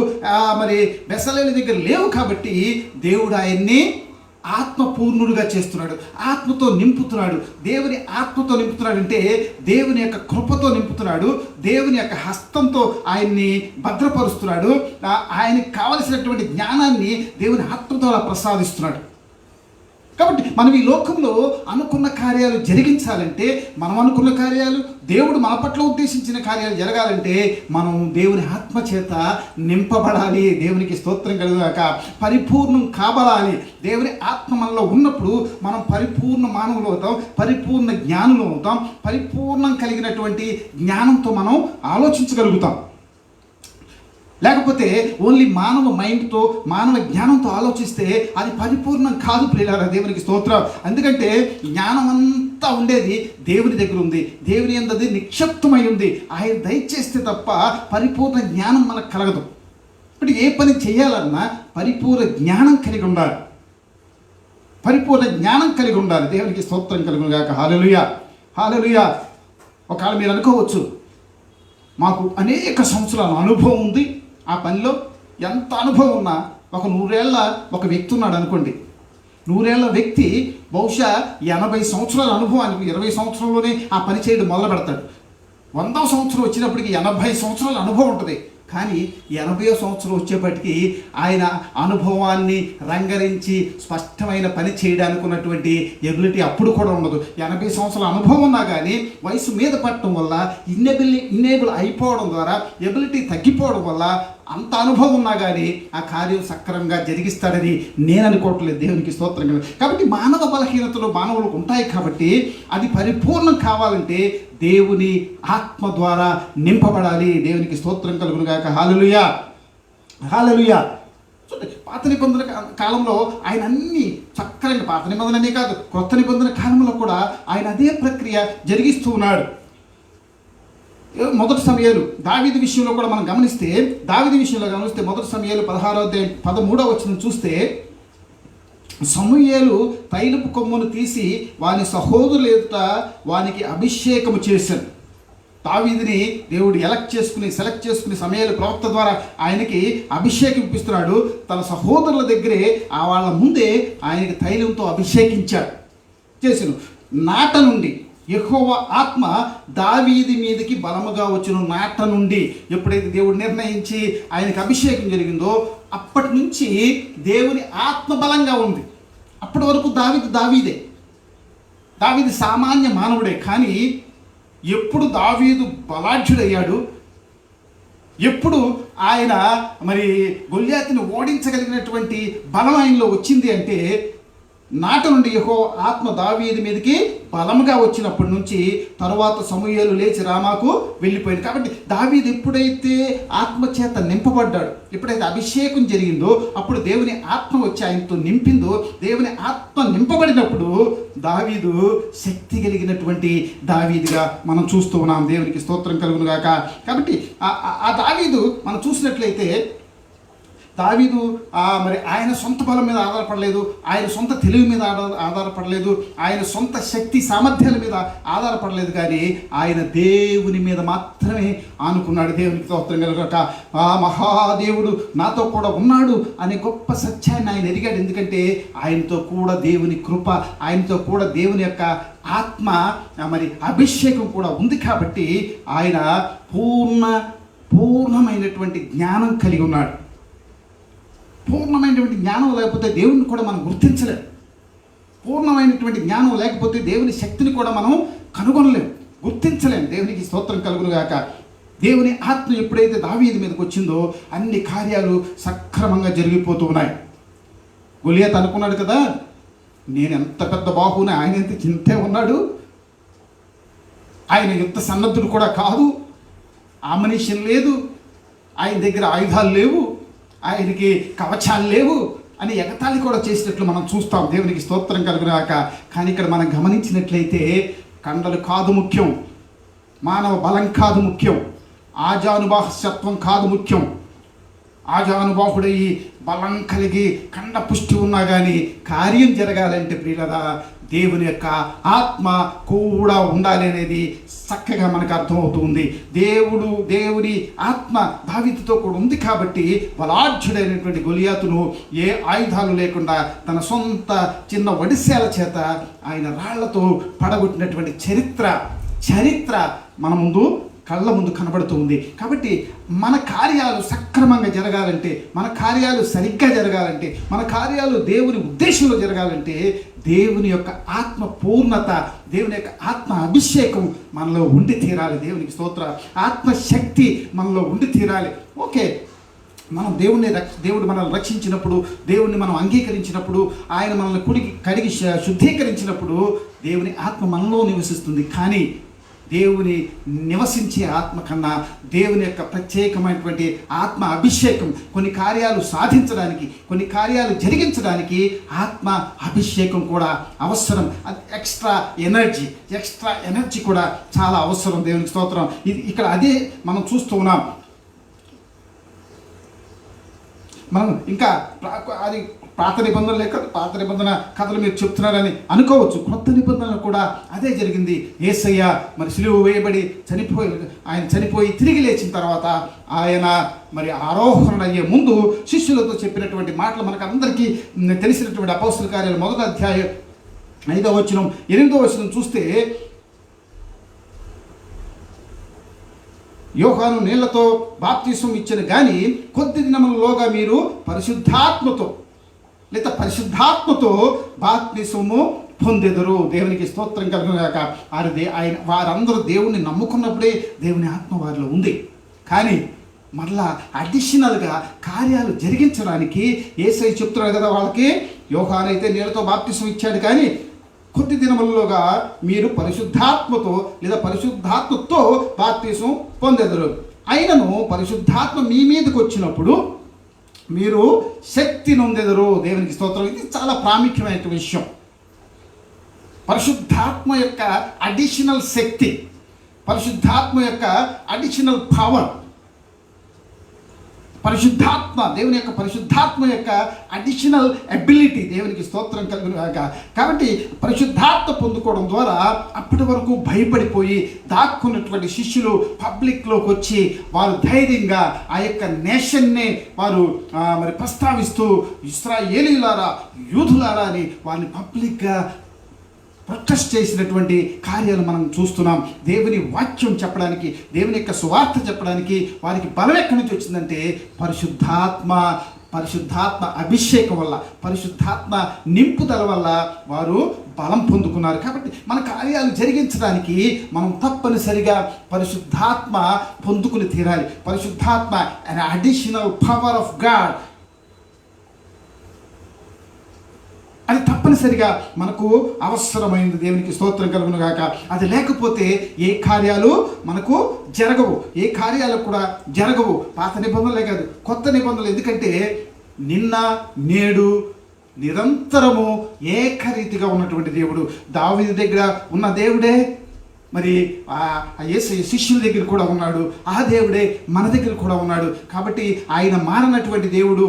మరి బెస్సలేలు దగ్గర లేవు. కాబట్టి దేవుడు ఆయన్ని ఆత్మపూర్ణుడుగా చేస్తున్నాడు, ఆత్మతో నింపుతున్నాడు. దేవుని ఆత్మతో నింపుతున్నాడు అంటే దేవుని యొక్క కృపతో నింపుతున్నాడు, దేవుని యొక్క హస్తంతో ఆయన్ని భద్రపరుస్తున్నాడు. ఆయనకి కావలసినటువంటి జ్ఞానాన్ని దేవుని ఆత్మతో ప్రసాదిస్తున్నాడు. కాబట్టి మనం ఈ లోకంలో అనుకున్న కార్యాలు జరిగించాలంటే, మనం అనుకున్న కార్యాలు, దేవుడు మన పట్ల ఉద్దేశించిన కార్యాలు జరగాలంటే మనం దేవుని ఆత్మ చేత నింపబడాలి. దేవునికి స్తోత్రం కలుగాక. పరిపూర్ణం కాబడాలి. దేవుని ఆత్మ మనలో ఉన్నప్పుడు మనం పరిపూర్ణ మానవులు అవుతాం, పరిపూర్ణ జ్ఞానులు అవుతాం, పరిపూర్ణం కలిగినటువంటి జ్ఞానంతో మనం ఆలోచించగలుగుతాం. లేకపోతే ఓన్లీ మానవ మైండ్తో మానవ జ్ఞానంతో ఆలోచిస్తే అది పరిపూర్ణం కాదు ప్రియులారా. దేవునికి స్తోత్రం. ఎందుకంటే జ్ఞానం అంతా ఉండేది దేవుని దగ్గర ఉంది, దేవుని యందు నిక్షిప్తమై ఉంది. ఆయన దయచేస్తే తప్ప పరిపూర్ణ జ్ఞానం మనకు కలగదు. ఇప్పుడు ఏ పని చేయాలన్నా పరిపూర్ణ జ్ఞానం కలిగి ఉండాలి, పరిపూర్ణ జ్ఞానం కలిగి ఉండాలి. దేవునికి స్తోత్రం కలుగును గాక. హల్లెలూయా, హల్లెలూయా. ఒకవేళ మీరు అనుకోవచ్చు, మాకు అనేక సంవత్సరాల అనుభవం ఉంది, ఆ పనిలో ఎంత అనుభవం ఉన్నా ఒక 100 ఏళ్ళ ఒక వ్యక్తి ఉన్నాడు అనుకోండి. 100 ఏళ్ళ వ్యక్తి బహుశా 80 సంవత్సరాల అనుభవానికి 20 సంవత్సరంలోనే ఆ పని చేయడం మొదలు పెడతాడు. 100వ సంవత్సరం వచ్చినప్పటికి 80 సంవత్సరాల అనుభవం ఉంటుంది. కానీ 80వ సంవత్సరం వచ్చేప్పటికీ ఆయన అనుభవాన్ని రంగరించి స్పష్టమైన పని చేయడానికి ఉన్నటువంటి ఎబిలిటీ అప్పుడు కూడా ఉండదు. 80 సంవత్సరాల అనుభవం ఉన్నా కానీ వయసు మీద పట్టడం వల్ల ఇన్నేబుల్ అయిపోవడం ద్వారా ఎబిలిటీ తగ్గిపోవడం వల్ల అంత అనుభవం ఉన్నా కానీ ఆ కార్యం సక్రమంగా జరిగిస్తాడని నేను అనుకోవట్లేదు. దేవునికి స్తోత్రం. కాబట్టి మానవ బలహీనతలు మానవులకు ఉంటాయి. కాబట్టి అది పరిపూర్ణం కావాలంటే దేవుని ఆత్మ ద్వారా నింపబడాలి. దేవునికి స్తోత్రం కలుగును గాక. హల్లెలూయా, హల్లెలూయా. పాత నిబంధన కాలంలో ఆయన అన్ని సక్రంగా, పాత నిబంధననే కాదు కొత్త నిబంధన కాలంలో కూడా ఆయన అదే ప్రక్రియ జరిగిస్తూ ఉన్నాడు. మొదటి సమయాలు దావీదు విషయంలో కూడా మనం గమనిస్తే, మొదటి సమయాలు 13వ వచనం చూస్తే, సమూయేలు తైలపు కొమ్మును తీసి వాని సహోదరుల ఎదుట వానికి అభిషేకము చేశాను. దావీదుని దేవుడు సెలెక్ట్ చేసుకుని సమయాలు ప్రవక్త ద్వారా ఆయనకి అభిషేకం ఇప్పిస్తున్నాడు. తన సహోదరుల దగ్గరే వాళ్ళ ముందే ఆయనకి తైలంతో అభిషేకించాడు చేసిన నాట నుండి యెహోవా ఆత్మ దావీదు మీదకి బలముగా వచ్చిన నాట నుండి ఎప్పుడైతే దేవుడు నిర్ణయించి ఆయనకి అభిషేకం జరిగిందో అప్పటి నుంచి దేవుని ఆత్మ బలంగా ఉంది. అప్పటి వరకు దావీదు సామాన్య మానవుడే. కానీ ఎప్పుడు దావీదు బలాఢ్యుడయ్యాడు, ఎప్పుడు ఆయన మరి గొల్యాతుని ఓడించగలిగినటువంటి బలం ఆయనలో వచ్చింది అంటే, నాట నుండి యెహోవా ఆత్మ దావీదు మీదకి బలముగా వచ్చినప్పటి నుంచి తరువాత సమూయేలు లేచి రామాకు వెళ్ళిపోయింది. కాబట్టి దావీదు ఎప్పుడైతే ఆత్మచేత నింపబడ్డాడు, ఎప్పుడైతే అభిషేకం జరిగిందో అప్పుడు దేవుని ఆత్మ వచ్చి ఆయనతో నింపిందో, దేవుని ఆత్మ నింపబడినప్పుడు దావీదు శక్తి కలిగినటువంటి దావీదుగా మనం చూస్తూ ఉన్నాం. దేవునికి స్తోత్రం కలుగును గాక. కాబట్టి ఆ దావీదు మనం చూసినట్లయితే దావీదు మరి ఆయన సొంత బలం మీద ఆధారపడలేదు, ఆయన సొంత తెలివి మీద ఆధారపడలేదు, ఆయన సొంత శక్తి సామర్థ్యాల మీద ఆధారపడలేదు. కానీ ఆయన దేవుని మీద మాత్రమే ఆనుకున్నాడు. దేవునికి స్తోత్రం కలుగాక. ఆ మహాదేవుడు నాతో కూడా ఉన్నాడు అనే గొప్ప సత్యాన్ని ఆయన ఎరిగాడు. ఎందుకంటే ఆయనతో కూడా దేవుని కృప, ఆయనతో కూడా దేవుని యొక్క ఆత్మ మరి అభిషేకం కూడా ఉంది. కాబట్టి ఆయన పూర్ణమైనటువంటి జ్ఞానం కలిగి ఉన్నాడు. పూర్ణమైనటువంటి జ్ఞానం లేకపోతే దేవుని కూడా మనం గుర్తించలేం. పూర్ణమైనటువంటి జ్ఞానం లేకపోతే దేవుని శక్తిని కూడా మనం కనుగొనలేం, గుర్తించలేం. దేవునికి స్తోత్రం కలుగును గాక. దేవుని ఆత్మ ఎప్పుడైతే దావీదు మీదకి వచ్చిందో అన్ని కార్యాలు సక్రమంగా జరిగిపోతూ ఉన్నాయి. గొలియాతు అనుకున్నాడు కదా, నేను ఎంత పెద్ద బాహుని, ఆయన ఎంత చింతే ఉన్నాడు, ఆయన యుద్ధ సన్నద్ధుడు కూడా కాదు, ఆమనిషన్ లేదు, ఆయన దగ్గర ఆయుధాలు లేవు, ఆయనకి కవచాలు లేవు అని ఎగతాళి కూడా చేసినట్లు మనం చూస్తాం. దేవునికి స్తోత్రం కలుగునాక. కానీ ఇక్కడ మనం గమనించినట్లయితే కండలు కాదు ముఖ్యం, మానవ బలం కాదు ముఖ్యం, ఆజానుబాహుత్వం కాదు ముఖ్యం. ఆజానుబాహుడయ్యి బలం కలిగి కండ పుష్టి ఉన్నా కానీ కార్యం జరగాలంటే ప్రియులరా దేవుని యొక్క ఆత్మ కూడా ఉండాలి అనేది చక్కగా మనకు అర్థమవుతుంది. దేవుని ఆత్మ దావీదుతో కూడా ఉంది. కాబట్టి బలాఢ్యుడైనటువంటి గొలియాతును ఏ ఆయుధాలు లేకుండా తన సొంత చిన్న వడిశాల చేత ఆయన రాళ్లతో పడగొట్టినటువంటి చరిత్ర మన ముందు కళ్ళ ముందు కనబడుతూ ఉంది. కాబట్టి మన కార్యాలు సక్రమంగా జరగాలంటే, మన కార్యాలు సరిగ్గా జరగాలంటే, మన కార్యాలు దేవుని ఉద్దేశంలో జరగాలంటే దేవుని యొక్క ఆత్మ పూర్ణత, దేవుని యొక్క ఆత్మ అభిషేకం మనలో ఉండి తీరాలి. దేవునికి స్తోత్రం. ఆత్మశక్తి మనలో ఉండి తీరాలి. ఓకే, మనం దేవుడు మనల్ని రక్షించినప్పుడు, దేవుడిని మనం అంగీకరించినప్పుడు, ఆయన మనల్ని కడిగి శుద్ధీకరించినప్పుడు దేవుని ఆత్మ మనలో నివసిస్తుంది. కానీ దేవుని నివసించే ఆత్మ కన్నా దేవుని యొక్క ప్రత్యేకమైనటువంటి ఆత్మ అభిషేకం, కొన్ని కార్యాలు సాధించడానికి, కొన్ని కార్యాలు జరిగించడానికి ఆత్మ అభిషేకం కూడా అవసరం. అది ఎక్స్ట్రా ఎనర్జీ కూడా చాలా అవసరం. దేవునికి స్తోత్రం. ఇది ఇక్కడ అదే మనం చూస్తూ ఉన్నాం. మనం ఇంకా అది పాత నిబంధన లేక పాత నిబంధన కథలు మీరు చెప్తున్నారని అనుకోవచ్చు. కొత్త నిబంధనలు కూడా అదే జరిగింది. యేసయ్య మరి సిలువ వేయబడి ఆయన చనిపోయి తిరిగి లేచిన తర్వాత ఆయన మరి ఆరోహణ అయ్యే ముందు శిష్యులతో చెప్పినటువంటి మాటలు మనకు అందరికీ తెలిసినటువంటి అపోస్తల కార్యాలు 1వ అధ్యాయం 5వ వచనం 8వ వచనం చూస్తే, యోహాను నీళ్లతో బాప్తిసం ఇచ్చిన కానీ కొద్ది దినములలోగా మీరు పరిశుద్ధాత్మతో బాప్తిసము పొందెదరు. దేవునికి స్తోత్రం కలుగుగాక. ఆయన వారందరూ దేవుణ్ణి నమ్ముకున్నప్పుడే దేవుని ఆత్మ వారిలో ఉంది. కానీ మరలా అడిషనల్గా కార్యాలు జరిగించడానికి యేసయ్య చెప్తున్నాడు కదా వాళ్ళకి. యోహాను అయితే నీళ్లతో బాప్తిసం ఇచ్చాడు కానీ కొద్ది దినములలోగా మీరు పరిశుద్ధాత్మతో బాప్తిసం పొందెదరు. అయినను పరిశుద్ధాత్మ మీ మీదకి వచ్చినప్పుడు మీరు శక్తి నొందెదరు. దేవునికి స్తోత్రం. ఇది చాలా ప్రాముఖ్యమైన విషయం. పరిశుద్ధాత్మ యొక్క అడిషనల్ శక్తి, పరిశుద్ధాత్మ యొక్క అడిషనల్ పవర్, దేవుని యొక్క పరిశుద్ధాత్మ యొక్క అడిషనల్ ఎబిలిటీ. దేవునికి స్తోత్రం కలుగునుగాక. కాబట్టి పరిశుద్ధాత్మ పొందుకోవడం ద్వారా అప్పటి వరకు భయపడిపోయి దాక్కున్నటువంటి శిష్యులు పబ్లిక్లోకి వచ్చి వారు ధైర్యంగా ఆ యొక్క నేషన్నే వారు మరి ప్రస్తావిస్తూ ఇశ్రాయేలీయులారా, యూదులారా అని వారిని పబ్లిక్గా ప్రొటెస్ట్ చేసినటువంటి కార్యాలు మనం చూస్తున్నాం. దేవుని వాక్యం చెప్పడానికి, దేవుని యొక్క సువార్త చెప్పడానికి వారికి బలం ఎక్కడి నుంచి వచ్చిందంటే పరిశుద్ధాత్మ అభిషేకం వల్ల, పరిశుద్ధాత్మ నింపుదల వల్ల వారు బలం పొందుకున్నారు. కాబట్టి మన కార్యాలు జరిగించడానికి మనం తప్పనిసరిగా పరిశుద్ధాత్మ పొందుకుని తీరాలి. పరిశుద్ధాత్మ an additional power of God, అది తప్పనిసరిగా మనకు అవసరమైంది. దేవునికి స్తోత్రం కలుగును గాక. అది లేకపోతే ఏ కార్యాలు మనకు జరగవు, ఏ కార్యాలు కూడా జరగవు. పాత నిబంధనలే కాదు, కొత్త నిబంధనలు. ఎందుకంటే నిన్న నేడు నిరంతరము ఏకరీతిగా ఉన్నటువంటి దేవుడు. దావీదు దగ్గర ఉన్న దేవుడే మరి యేసయ్య శిష్యుల దగ్గర కూడా ఉన్నాడు. ఆ దేవుడే మన దగ్గర కూడా ఉన్నాడు. కాబట్టి ఆయన మారినటువంటి దేవుడు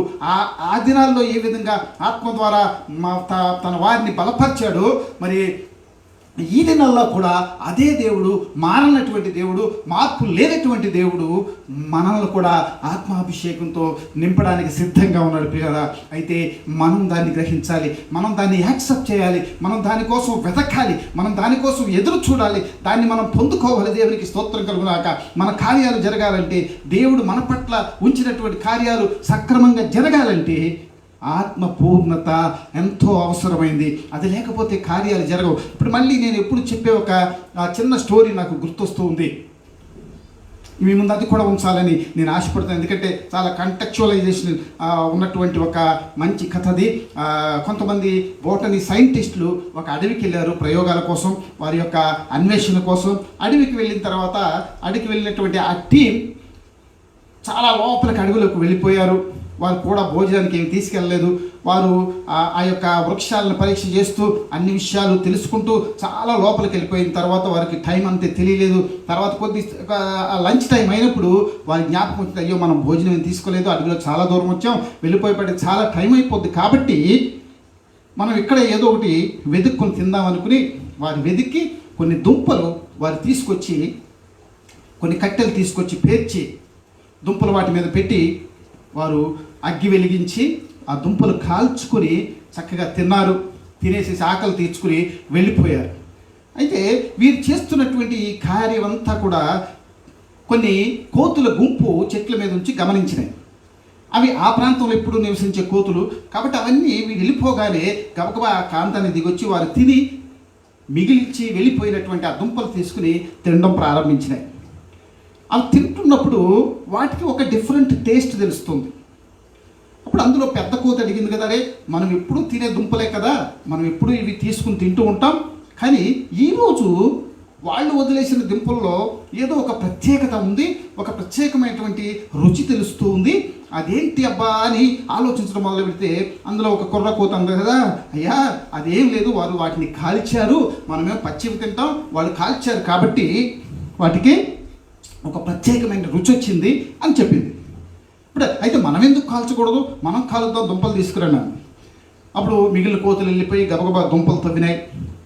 ఆ దినాల్లో ఏ విధంగా ఆత్మ ద్వారా తన వారిని బలపరిచాడో, మరి ఈ దినాల్లో కూడా అదే దేవుడు, మారనటువంటి దేవుడు, మార్పు లేనటువంటి దేవుడు మనల్ని కూడా ఆత్మాభిషేకంతో నింపడానికి సిద్ధంగా ఉన్నాడు ప్రియులారా. అయితే మనం దాన్ని గ్రహించాలి, మనం దాన్ని యాక్సెప్ట్ చేయాలి, మనం దానికోసం వెతకాలి, మనం దానికోసం ఎదురు చూడాలి, దాన్ని మనం పొందుకోవాలి. దేవునికి స్తోత్రం కలుగునాక. మన కార్యాలు జరగాలంటే, దేవుడు మన పట్ల ఉంచినటువంటి కార్యాలు సక్రమంగా జరగాలంటే ఆత్మ పూర్ణత ఎంతో అవసరమైంది. అది లేకపోతే కార్యాలు జరగవు. ఇప్పుడు మళ్ళీ నేను ఎప్పుడు చెప్పే ఒక చిన్న స్టోరీ నాకు గుర్తొస్తూ ఉంది. మీ ముందు అది కూడా ఉంచాలని నేను ఆశపడుతాను. ఎందుకంటే చాలా కంటెక్చువలైజేషన్ ఉన్నటువంటి ఒక మంచి కథ అది. కొంతమంది బోటనీ సైంటిస్టులు ఒక అడవికి వెళ్ళారు ప్రయోగాల కోసం, వారి యొక్క అన్వేషణ కోసం. అడవికి వెళ్ళిన తర్వాత అడవికి వెళ్ళినటువంటి ఆ టీం చాలా లోపలికి అడవిలోకి వెళ్ళిపోయారు. వారు కూడా భోజనానికి ఏమి తీసుకెళ్ళలేదు. వారు ఆ యొక్క వృక్షాలను పరీక్ష చేస్తూ అన్ని విషయాలు తెలుసుకుంటూ చాలా లోపలికి వెళ్ళిపోయిన తర్వాత వారికి టైం అంతే తెలియలేదు. తర్వాత లంచ్ టైం అయినప్పుడు వారి జ్ఞాపకం వచ్చింది, అయ్యో మనం భోజనం ఏం తీసుకోలేదు, అడవిలో చాలా దూరం వచ్చాం, వెళ్ళిపోయేపటి చాలా టైం అయిపోద్ది, కాబట్టి మనం ఇక్కడ ఏదో ఒకటి వెతుక్కొని తిందామనుకుని వారు వెతికి కొన్ని దుంపలు వారు తీసుకొచ్చి, కొన్ని కట్టెలు తీసుకొచ్చి పేర్చి దుంపలు వాటి మీద పెట్టి వారు అగ్గి వెలిగించి ఆ దుంపలు కాల్చుకొని చక్కగా తిన్నారు. తినేసేసి ఆకలి తీర్చుకుని వెళ్ళిపోయారు. అయితే వీరు చేస్తున్నటువంటి ఈ కార్యం అంతా కూడా కొన్ని కోతుల గుంపు చెట్ల మీద ఉంచి గమనించినాయి. అవి ఆ ప్రాంతంలో ఎప్పుడు నివసించే కోతులు కాబట్టి అవన్నీ వీరు వెళ్ళిపోగానే గబగబా ఆ ప్రాంతాన్ని దిగొచ్చి వారు తిని మిగిలిచి వెళ్ళిపోయినటువంటి ఆ దుంపలు తీసుకుని తినడం ప్రారంభించినాయి. అవి తింటున్నప్పుడు వాటికి ఒక డిఫరెంట్ టేస్ట్ తెలుస్తుంది. అప్పుడు అందులో పెద్ద కోత అడిగింది కదా, అరే మనం ఎప్పుడు తినే దుంపలే కదా, మనం ఎప్పుడు ఇవి తీసుకుని తింటూ ఉంటాం, కానీ ఈరోజు వాళ్ళు వదిలేసిన దింపుల్లో ఏదో ఒక ప్రత్యేకత ఉంది, ఒక ప్రత్యేకమైనటువంటి రుచి తెలుస్తూ ఉంది. అదేంటి అబ్బా అని ఆలోచించడం మొదలు పెడితే అందులో ఒక కుర్ర కోత ఉంది కదా, అయ్యా అదేం లేదు, వారు వాటిని కాల్చారు, మనమేమో పచ్చివి తింటాం, వాళ్ళు కాల్చారు కాబట్టి వాటికి ఒక ప్రత్యేకమైన రుచి వచ్చింది అని చెప్పింది. ఇప్పుడు అయితే మనం ఎందుకు కాల్చకూడదు, మనం కాలుద్దాం, దుంపలు తీసుకురన్నాను. అప్పుడు మిగిలిన కోతులు వెళ్ళిపోయి గబగబా దుంపలు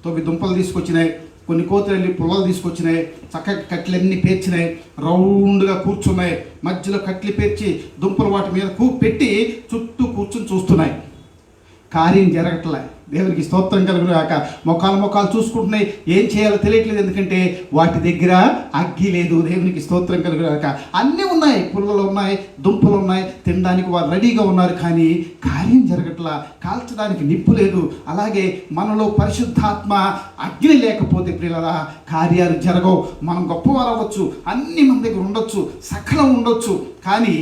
తవ్వి దుంపలు తీసుకొచ్చినాయి. కొన్ని కోతులు వెళ్ళి పుల్లలు తీసుకొచ్చినాయి, చక్కగా కట్లన్నీ పేర్చినాయి, రౌండ్గా కూర్చున్నాయి. మధ్యలో కట్లు పేర్చి దుంపలు వాటి మీద పెట్టి చుట్టూ కూర్చుని చూస్తున్నాయి. కార్యం జరగట్లే. దేవునికి స్తోత్రం కలుగును గాక. మొఖాలు చూసుకుంటున్నాయి, ఏం చేయాలో తెలియట్లేదు, ఎందుకంటే వాటి దగ్గర అగ్గి లేదు. దేవునికి స్తోత్రం కలుగును గాక. అన్నీ ఉన్నాయి, పుల్లలు ఉన్నాయి, దుంపలు ఉన్నాయి, తినడానికి వారు రెడీగా ఉన్నారు, కానీ కార్యం జరగట్లా, కాల్చడానికి నిప్పు లేదు. అలాగే మనలో పరిశుద్ధాత్మ అగ్ని లేకపోతే ప్రియులారా కార్యాలు జరగవు. మనం గొప్పవారు అవ్వచ్చు, అన్నీ మన దగ్గర ఉండొచ్చు, సకలం ఉండొచ్చు, కానీ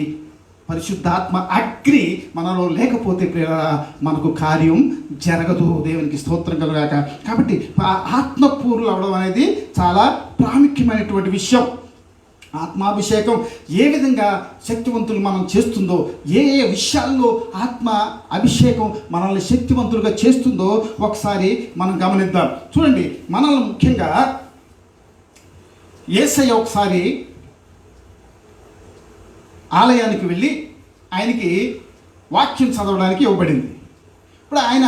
పరిశుద్ధాత్మ అగ్ని మనలో లేకపోతే మనకు కార్యం జరగదు. దేవునికి స్తోత్రం కలుగాక. కాబట్టి ఆత్మపూర్ణులు అవడం అనేది చాలా ప్రాముఖ్యమైనటువంటి విషయం. ఆత్మాభిషేకం ఏ విధంగా శక్తివంతులు మనం చేస్తుందో, ఏ విషయాల్లో ఆత్మ అభిషేకం మనల్ని శక్తివంతులుగా చేస్తుందో ఒకసారి మనం గమనిద్దాం. చూడండి, మనల్ని ముఖ్యంగా యేసయ్య ఒకసారి ఆలయానికి వెళ్ళి ఆయనకి వాక్యం చదవడానికి ఇవ్వబడింది. ఇప్పుడు ఆయన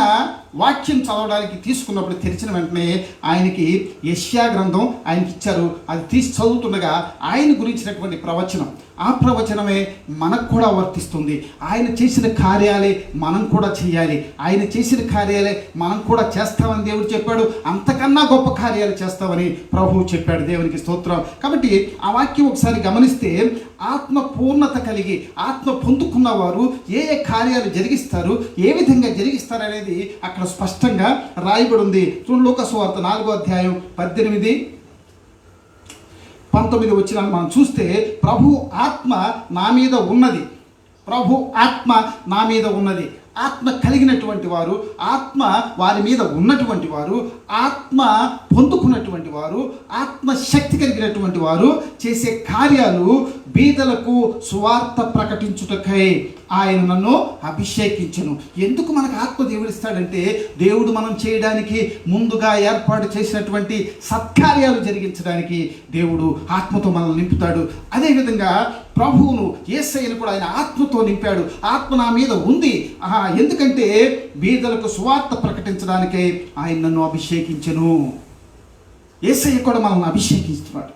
వాక్యం చదవడానికి తీసుకున్నప్పుడు తెరిచిన వెంటనే ఆయనకి యెషయా గ్రంథం ఆయనకి ఇచ్చారు. అది తీసి చదువుతుండగా ఆయన గురించినటువంటి ప్రవచనం, ఆ ప్రవచనమే మనకు కూడా వర్తిస్తుంది. ఆయన చేసిన కార్యాలే మనం కూడా చేయాలి, ఆయన చేసిన కార్యాలే మనం కూడా చేస్తామని దేవుడు చెప్పాడు. అంతకన్నా గొప్ప కార్యాలు చేస్తామని ప్రభువు చెప్పాడు. దేవునికి స్తోత్రం. కాబట్టి ఆ వాక్యం ఒకసారి గమనిస్తే ఆత్మ పూర్ణత కలిగి ఆత్మ పొందుకున్న వారు ఏ కార్యాలు జరిగిస్తారు, ఏ విధంగా జరిగిస్తారు అనేది అక్కడ స్పష్టంగా రాయబడి ఉంది. చూడండి, లూకా సువార్త 4వ అధ్యాయం 18-19 వచనాలు మనం చూస్తే, ప్రభు ఆత్మ నా మీద ఉన్నది, ప్రభు ఆత్మ నా మీద ఉన్నది. ఆత్మ కలిగినటువంటి వారు, ఆత్మ వారి మీద ఉన్నటువంటి వారు, ఆత్మ పొందుకున్నటువంటి వారు, ఆత్మ శక్తి కలిగినటువంటి వారు చేసే కార్యాలు బీదలకు సువార్త ప్రకటించుటకై ఆయన నన్ను అభిషేకించను. ఎందుకు మనకు ఆత్మ దేవుడు ఇస్తాడంటే, దేవుడు మనం చేయడానికి ముందుగా ఏర్పాటు చేసినటువంటి సత్కార్యాలు జరిగించడానికి దేవుడు ఆత్మతో మనల్ని నింపుతాడు. అదేవిధంగా ప్రభువును, యేసయ్యను కూడా ఆయన ఆత్మతో నింపాడు. ఆత్మ నా మీద ఉంది, ఎందుకంటే బీదలకు సువార్త ప్రకటించడానికై ఆయన నన్ను అభిషేకించను. యేసయ్య కూడా మనల్ని అభిషేకిస్తున్నాడు.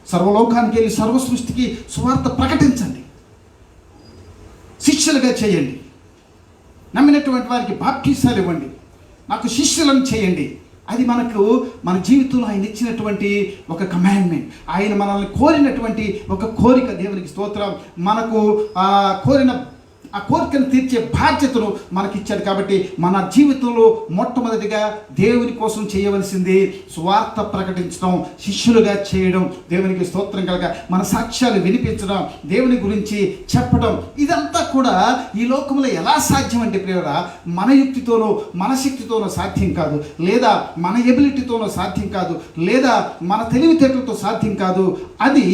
సర్వలోకానికి వెళ్ళి సర్వ సృష్టికి సువార్త ప్రకటించండి, శిష్యులుగా చేయండి, నమ్మినటువంటి వారికి బాప్టిసాలు ఇవ్వండి, నాకు శిష్యులను చేయండి. అది మనకు మన జీవితంలో ఆయన ఇచ్చినటువంటి ఒక కమాండ్మెంట్, ఆయన మనల్ని కోరినటువంటి ఒక కోరిక. దేవునికి స్తోత్రం. మనకు కోరిన ఆ కోరికను తీర్చే బాధ్యతను మనకిచ్చాడు. కాబట్టి మన జీవితంలో మొట్టమొదటిగా దేవుని కోసం చేయవలసింది సువార్త ప్రకటించడం, శిష్యులుగా చేయడం. దేవునికి స్తోత్రం కలగ మన సాక్ష్యాలు వినిపించడం, దేవుని గురించి చెప్పడం. ఇదంతా కూడా ఈ లోకంలో ఎలా సాధ్యం అంటే ప్రియులారా, మన యుక్తితోనో మన శక్తితోనో సాధ్యం కాదు, లేదా మన ఎబిలిటీతోనో సాధ్యం కాదు, లేదా మన తెలివితేటలతో సాధ్యం కాదు. అది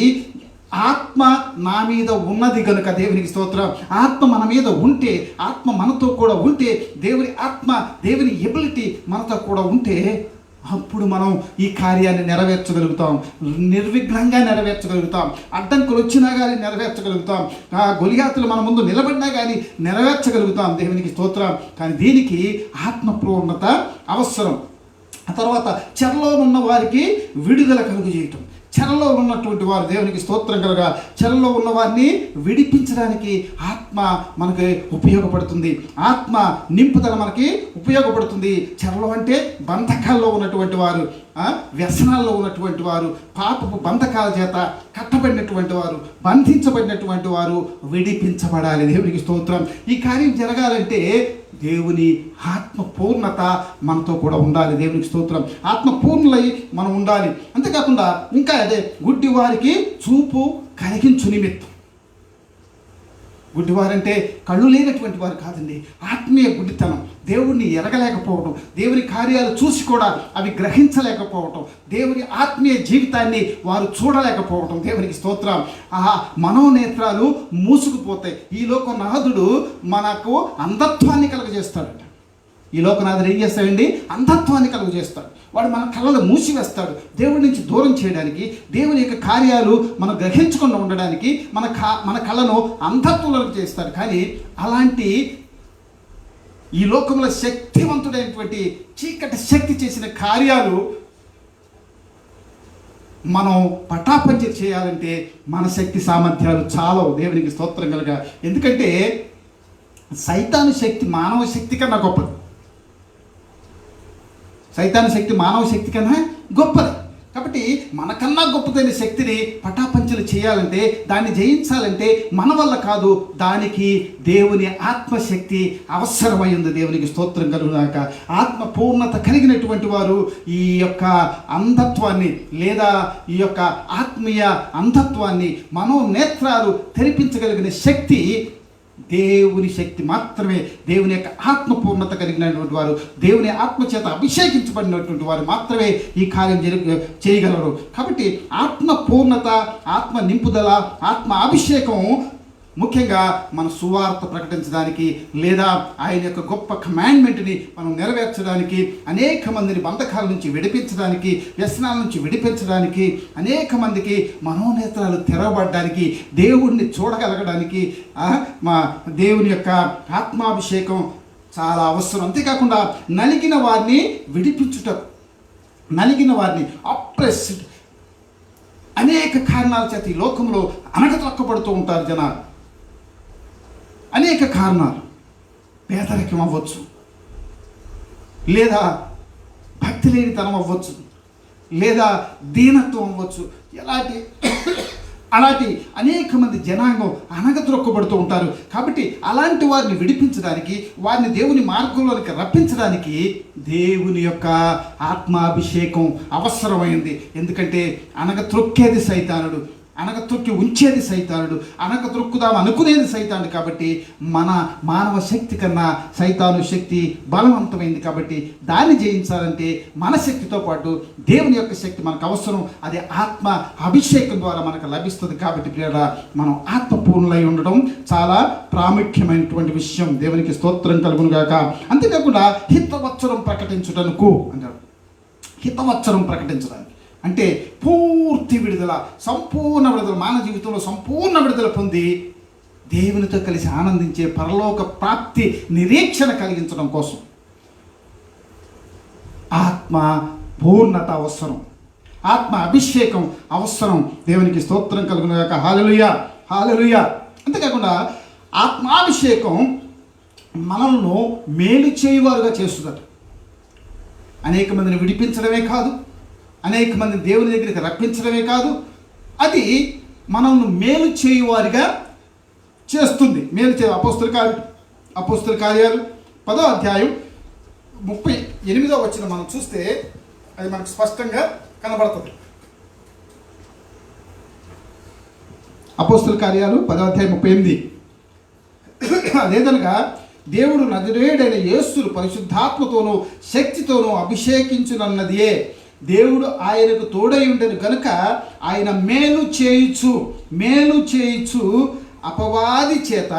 ఆత్మ నా మీద ఉన్నది కనుక. దేవునికి స్తోత్రం. ఆత్మ మన మీద ఉంటే, ఆత్మ మనతో కూడా ఉంటే, దేవుని ఆత్మ, దేవుని ఎబిలిటీ మనతో కూడా ఉంటే, అప్పుడు మనం ఈ కార్యాన్ని నెరవేర్చగలుగుతాం, నిర్విఘ్నంగా నెరవేర్చగలుగుతాం. అడ్డంకులు వచ్చినా కానీ నెరవేర్చగలుగుతాం, గొలియాతులు మన ముందు నిలబడినా కానీ నెరవేర్చగలుగుతాం. దేవునికి స్తోత్రం. కానీ దీనికి ఆత్మపూర్ణత అవసరం. ఆ తర్వాత చెరలో ఉన్న వారికి విడుదల కలుగు చేయటం. చెరలో ఉన్నటువంటి వారు, దేవునికి స్తోత్రం కలగా, చెరలో ఉన్న వారిని విడిపించడానికి ఆత్మ మనకి ఉపయోగపడుతుంది. ఆత్మ నింపుదల మనకి ఉపయోగపడుతుంది. చెరలో అంటే బంధకాల్లో ఉన్నటువంటి వారు, వ్యసనాల్లో ఉన్నటువంటి వారు, పాపపు బంధకాల చేత కట్టబడినటువంటి వారు, బంధించబడినటువంటి వారు విడిపించబడాలి. దేవునికి స్తోత్రం. ఈ కార్యం జరగాలంటే దేవుని ఆత్మ పూర్ణత మనతో కూడా ఉండాలి. దేవునికి స్తోత్రం. ఆత్మ పూర్ణులై మనం ఉండాలి. అంతేకాకుండా ఇంకా అదే, గుడ్డి వారికి చూపు కలిగించు నిమిత్తం. గుడ్డివారంటే కళ్ళు లేనటువంటి వారు కాదండి, ఆత్మీయ గుడ్డితనం. దేవుణ్ణి ఎరగలేకపోవటం, దేవుని కార్యాలు చూసి కూడా అవి గ్రహించలేకపోవటం, దేవుని ఆత్మీయ జీవితాన్ని వారు చూడలేకపోవటం. దేవునికి స్తోత్రం. మనోనేత్రాలు మూసుకుపోతాయి. ఈ లోకనాథుడు మనకు అంధత్వాన్ని కలుగజేస్తాడట. ఈ లోకనాథుడు ఏం చేస్తాడండి? అంధత్వాన్ని కలుగజేస్తాడు. వాడు మన కళ్ళను మూసివేస్తాడు, దేవుడి నుంచి దూరం చేయడానికి, దేవుని యొక్క కార్యాలు మనం గ్రహించకుండా ఉండడానికి మన కళ్ళను అంధత్వంలోకి చేస్తాడు. కానీ అలాంటి ఈ లోకంలో శక్తివంతుడైనటువంటి చీకటి శక్తి చేసిన కార్యాలు మనం పటాపంచలు చేయాలంటే మన శక్తి సామర్థ్యాలు చాలవు. దేవునికి స్తోత్రం కలుగ. ఎందుకంటే సైతాను శక్తి మానవ శక్తి కన్నా గొప్పది. సైతాను శక్తి మానవ శక్తి కన్నా గొప్పది. కాబట్టి మనకన్నా గొప్పదైన శక్తిని పటాపంచలు చేయాలంటే, దాన్ని జయించాలంటే మన వల్ల కాదు, దానికి దేవుని ఆత్మశక్తి అవసరమై ఉంది. దేవునికి స్తోత్రం కలుగునాక. ఆత్మ పూర్ణత కలిగినటువంటి వారు ఈ యొక్క అంధత్వాన్ని లేదా ఈ యొక్క ఆత్మీయ అంధత్వాన్ని, మనోనేత్రాలు తెరిపించగలిగిన శక్తి దేవుని శక్తి మాత్రమే. దేవుని యొక్క ఆత్మపూర్ణత కలిగినటువంటి వారు, దేవుని ఆత్మచేత అభిషేకించబడినటువంటి వారు మాత్రమే ఈ కార్యం చేయగలరు. కాబట్టి ఆత్మపూర్ణత, ఆత్మ నింపుదల, ఆత్మ అభిషేకం ముఖ్యంగా మన సువార్త ప్రకటించడానికి లేదా ఆయన యొక్క గొప్ప కమాండ్మెంట్ని మనం నెరవేర్చడానికి, అనేక మందిని బంధకాల నుంచి విడిపించడానికి, వ్యసనాల నుంచి విడిపించడానికి, అనేక మందికి మనోనేత్రాలు తెరవబడడానికి, దేవుణ్ణి చూడగలగడానికి మా దేవుని యొక్క ఆత్మాభిషేకం చాలా అవసరం. అంతేకాకుండా నలిగిన వారిని విడిపించుట, నలిగిన వారిని అప్రెస్డ్, అనేక కారణాల చేత ఈ లోకంలో అణగతొక్కబడుతూ ఉంటారు జనాలు. అనేక కారణాలు, పేదరికం అవ్వచ్చు, లేదా భక్తి లేనితనం అవ్వచ్చు, లేదా దీనత్వం అవ్వచ్చు. అలాంటి అనేక మంది జనాంగం అనగద్రొక్కబడుతూ ఉంటారు. కాబట్టి అలాంటి వారిని విడిపించడానికి, వారిని దేవుని మార్గంలోనికి రప్పించడానికి దేవుని యొక్క ఆత్మాభిషేకం అవసరమైంది. ఎందుకంటే అనగత్రొక్కేది సైతానుడు, అనగతొక్కి ఉంచేది సైతానుడు, అనగతొక్కుదాం అనుకునేది సైతానుడు. కాబట్టి మన మానవ శక్తి కన్నా సైతాను శక్తి బలవంతమైంది. కాబట్టి దాన్ని జయించాలంటే మన శక్తితో పాటు దేవుని యొక్క శక్తి మనకు అవసరం. అది ఆత్మ అభిషేకం ద్వారా మనకు లభిస్తుంది. కాబట్టి ప్రియరా, మనం ఆత్మపూర్ణులై ఉండడం చాలా ప్రాముఖ్యమైనటువంటి విషయం. దేవునికి స్తోత్రం కలుగును గాక. అంతేకాకుండా హితవత్సరం ప్రకటించుటకు అంటారు. హితవత్సరం ప్రకటించడానికి అంటే పూర్తి విడుదల, సంపూర్ణ విడుదల, మానవ జీవితంలో సంపూర్ణ విడుదల పొంది దేవునితో కలిసి ఆనందించే పరలోక ప్రాప్తి నిరీక్షణ కలిగించడం కోసం ఆత్మ పూర్ణత అవసరం, ఆత్మ అభిషేకం అవసరం. దేవునికి స్తోత్రం కలుగును గాక. హల్లెలూయా, హల్లెలూయా. అంతేకాకుండా ఆత్మాభిషేకం మనల్ని మేలు చేయువారుగా చేస్తుందట. అనేక మందిని విడిపించడమే కాదు, అనేక మంది దేవుని దగ్గరికి రప్పించడమే కాదు, అది మనల్ని మేలు చేయువారిగా చేస్తుంది. మేలు చే అపోస్తుల కార్యాలు 10వ అధ్యాయం 38వ వచనం మనం చూస్తే అది మనకు స్పష్టంగా కనబడుతుంది. అపోస్తుల కార్యాలు 10వ అధ్యాయం 38. అదేదనగా దేవుడు నజరేయుడైన యేసును పరిశుద్ధాత్మతోనూ శక్తితోనూ అభిషేకించునన్నదియే. దేవుడు ఆయనకు తోడై ఉండెను గనుక ఆయన మేలు చేయుచు అపవాది చేత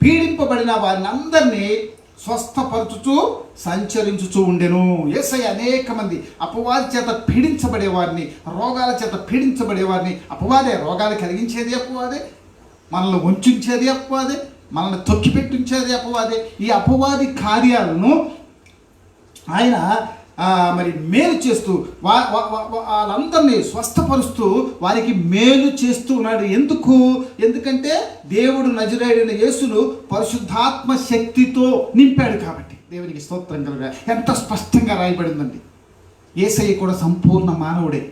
పీడింపబడిన వారిని అందరినీ స్వస్థపరచుచూ సంచరించుచూ ఉండెను. యేసయ్య అనేక మంది అపవాది చేత పీడించబడేవారిని, రోగాల చేత పీడించబడేవారిని, అపవాదే రోగాలు కలిగించేది అపవాదే, మనల్ని వంచేది అపవాదే, మనల్ని తొక్కిపెట్టించేది అపవాదే. ఈ అపవాది కార్యాలను ఆయన మరి మేలు చేస్తూ వాళ్ళందరినీ స్వస్థపరుస్తూ వారికి మేలు చేస్తూ ఉన్నాడు. ఎందుకంటే దేవుడు నజరేయుడైన యేసును పరిశుద్ధాత్మ శక్తితో నింపాడు. కాబట్టి దేవునికి స్తోత్రం కలుగుగా. ఎంత స్పష్టంగా రాయబడిందండి. యేసయ్య కూడా సంపూర్ణ మానవుడే,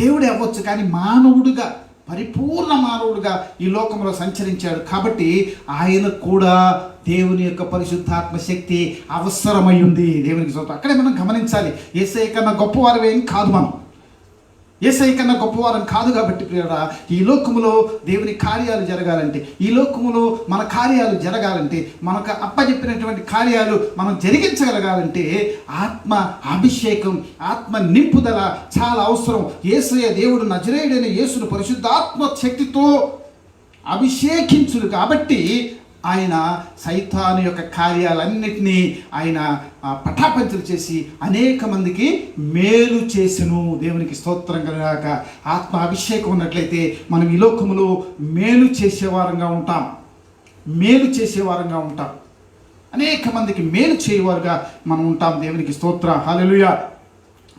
దేవుడే అవ్వచ్చు, కానీ మానవుడుగా, పరిపూర్ణ మానవుడుగా ఈ లోకంలో సంచరించాడు. కాబట్టి ఆయన కూడా దేవుని యొక్క పరిశుద్ధాత్మ శక్తి అవసరమై ఉంది. దేవునికి స్తోత్రం. అక్కడే మనం గమనించాలి, యేసయ్య కన్నా గొప్పవారు ఏం కాదు మనం. యేసయ్య కన్నా గొప్పవారం కాదు కాబట్టి ప్రియులారా, ఈ లోకములో దేవుని కార్యాలు జరగాలంటే, ఈ లోకములో మన కార్యాలు జరగాలంటే, మనకు అప్పచెప్పినటువంటి కార్యాలు మనం జరిగించగలగాలంటే ఆత్మ అభిషేకం, ఆత్మ నింపుదల చాలా అవసరం. యేసయ్య దేవుడు నజరేయుడైన యేసును పరిశుద్ధాత్మ శక్తితో అభిషేకించుడు కాబట్టి ఆయన సైతాను యొక్క కార్యాలన్నిటినీ ఆయన పటాపంచలు చేసి అనేక మందికి మేలు చేసెను. దేవునికి స్తోత్రం కలుగాక. ఆత్మ అభిషేకం ఉన్నట్లయితే మనం ఈ లోకములో మేలు చేసేవారంగా ఉంటాం, మేలు చేసేవారంగా ఉంటాం, అనేక మందికి మేలు చేయవారుగా మనం ఉంటాం. దేవునికి స్తోత్ర. హల్లెలూయా.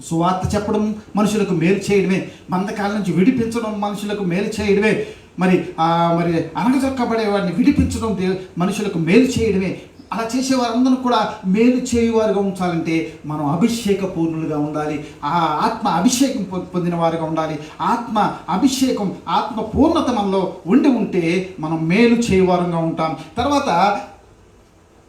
సువార్త చెప్పడం మనుషులకు మేలు చేయడమే, బంధకాల నుంచి విడిపించడం మనుషులకు మేలు చేయడమే, మరి అనగజొక్కబడే వారిని విడిపించడం మనుషులకు మేలు చేయడమే. అలా చేసేవారందరూ కూడా మేలు చేయువారుగా ఉంచాలంటే మనం అభిషేక పూర్ణులుగా ఉండాలి, ఆ ఆత్మ అభిషేకం పొందిన వారుగా ఉండాలి. ఆత్మ అభిషేకం, ఆత్మ పూర్ణత మనలో ఉంటే మనం మేలు చేయువారుగా ఉంటాం. తర్వాత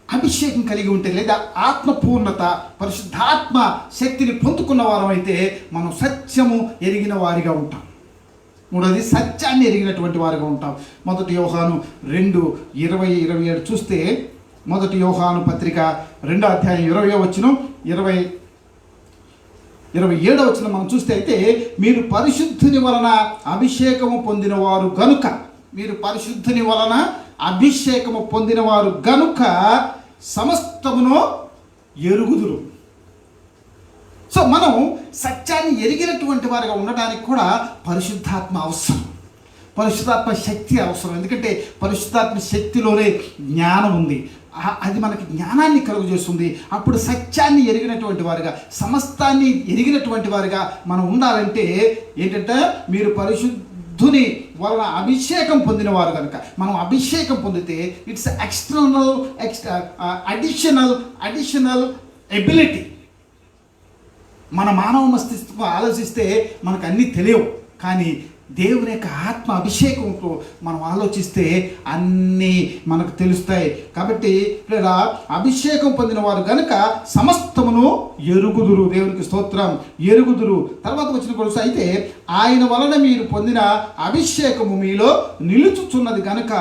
అభిషేకం కలిగి ఉంటే, లేదా ఆత్మ పూర్ణత, పరిశుద్ధాత్మ శక్తిని పొందుకున్న వారం అయితే మనం సత్యము ఎరిగిన వారిగా ఉంటాం. మూడవది సత్యాన్ని ఎరిగినటువంటి వారిగా ఉంటాం. 1 యోహాను 2:20-27 చూస్తే, 1 యోహాను పత్రిక 2వ అధ్యాయం 20వ వచనం 27వ వచనం మనం చూస్తే అయితే, మీరు పరిశుద్ధుని వలన అభిషేకము పొందినవారు గనుక, మీరు పరిశుద్ధుని వలన అభిషేకము పొందినవారు గనుక సమస్తమును ఎరుగుదురు. సో మనం సత్యాన్ని ఎరిగినటువంటి వారిగా ఉండడానికి కూడా పరిశుద్ధాత్మ అవసరం, పరిశుద్ధాత్మ శక్తి అవసరం. ఎందుకంటే పరిశుద్ధాత్మ శక్తిలోనే జ్ఞానం ఉంది, అది మనకి జ్ఞానాన్ని కలుగు చేస్తుంది. అప్పుడు సత్యాన్ని ఎరిగినటువంటి వారిగా, సమస్తాన్ని ఎరిగినటువంటి వారిగా మనం ఉండాలంటే ఏంటంటే, మీరు పరిశుద్ధుని వలన అభిషేకం పొందినవారు కనుక. మనం అభిషేకం పొందితే ఇట్స్ అడిషనల్ ఎబిలిటీ. మన మానవ మస్తిష్కం ఆలోచిస్తే మనకు అన్నీ తెలియవు, కానీ దేవుని యొక్క ఆత్మ అభిషేకంతో మనం ఆలోచిస్తే అన్నీ మనకు తెలుస్తాయి. కాబట్టి లేదా అభిషేకం పొందిన వారు కనుక సమస్తమును ఎరుగుదురు. దేవునికి స్తోత్రం. ఎరుగుదురు. తర్వాత వచ్చిన కొలుసు అయితే, ఆయన వలన మీరు పొందిన అభిషేకము మీలో నిలుచుచున్నది కనుక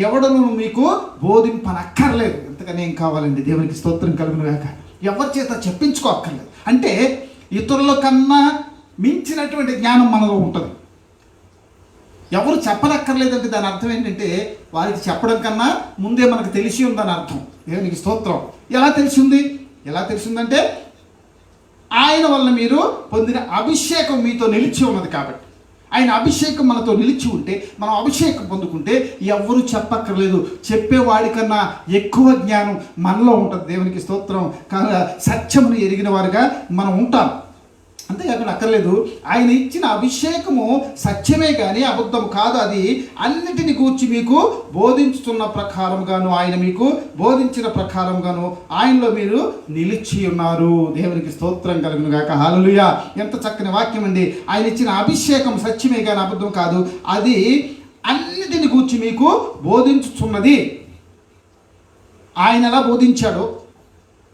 ఎవడను మీకు బోధింపనక్కర్లేదు. ఎంతగానే ఏం కావాలండి. దేవునికి స్తోత్రం కలుగును గాక. ఎవరి చేత చెప్పించుకోక్కర్లేదు. అంటే ఇతరుల కన్నా మించినటువంటి జ్ఞానం మనలో ఉంటుంది. ఎవరు చెప్పనక్కర్లేదంటే దాని అర్థం ఏంటంటే, వారికి చెప్పడం కన్నా ముందే మనకు తెలిసి ఉందని అర్థం. దేవునికి స్తోత్రం. ఎలా తెలిసిందంటే ఆయన వల్ల మీరు పొందిన అభిషేకం మీతో నిలిచి ఉన్నది కాబట్టి. ఆయన అభిషేకం మనతో నిలిచి ఉంటే, మనం అభిషేకం పొందుకుంటే ఎవరు చెప్పక్కర్లేదు. చెప్పేవాడికన్నా ఎక్కువ జ్ఞానం మనలో ఉంటుంది. దేవునికి స్తోత్రం. కాగా సత్యమును ఎరిగిన వారుగా మనం ఉంటాం. అంతేకాకుండా అక్కర్లేదు, ఆయన ఇచ్చిన అభిషేకము సత్యమే కానీ అబద్ధం కాదు. అది అన్నిటిని గూర్చి మీకు బోధించుతున్న ప్రకారంగాను, ఆయన మీకు బోధించిన ప్రకారంగాను ఆయనలో మీరు నిలిచి ఉన్నారు. దేవునికి స్తోత్రం కలుగును గాక. హల్లెలూయా. ఎంత చక్కని వాక్యం అండి. ఆయన ఇచ్చిన అభిషేకం సత్యమే కానీ అబద్ధం కాదు. అది అన్నిటిని గూర్చి మీకు బోధించుతున్నది. ఆయన ఎలా బోధించాడో,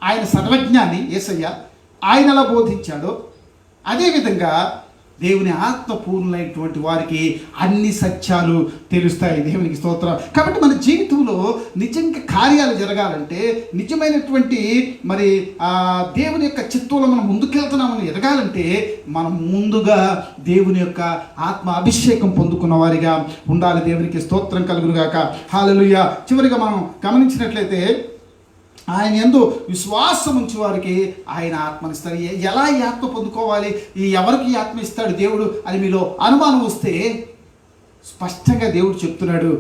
ఆయన సర్వజ్ఞాని యేసయ్య, ఆయన ఎలా బోధించాడో అదేవిధంగా దేవుని ఆత్మపూర్ణులైనటువంటి వారికి అన్ని సత్యాలు తెలుస్తాయి. దేవునికి స్తోత్రం. కాబట్టి మన జీవితంలో నిజంగా కార్యాలు జరగాలంటే, నిజమైనటువంటి మరి దేవుని యొక్క చిత్తంలో మనం ముందుకెళ్తున్నామని ఎదగాలంటే, మనం ముందుగా దేవుని యొక్క ఆత్మ అభిషేకం పొందుకున్న వారిగా ఉండాలి. దేవునికి స్తోత్రం కలుగును గాక. హల్లెలూయా. చివరిగా మనం గమనించినట్లయితే, ఆయన యందు విశ్వాసం ఉంచి వారికి ఆయన ఆత్మనిస్తాడు. ఎలా ఈ ఆత్మ పొందుకోవాలి, ఎవరికి ఈ ఆత్మ ఇస్తాడు దేవుడు అని మీలో అనుమానం వస్తే స్పష్టంగా దేవుడు చెప్తున్నాడు.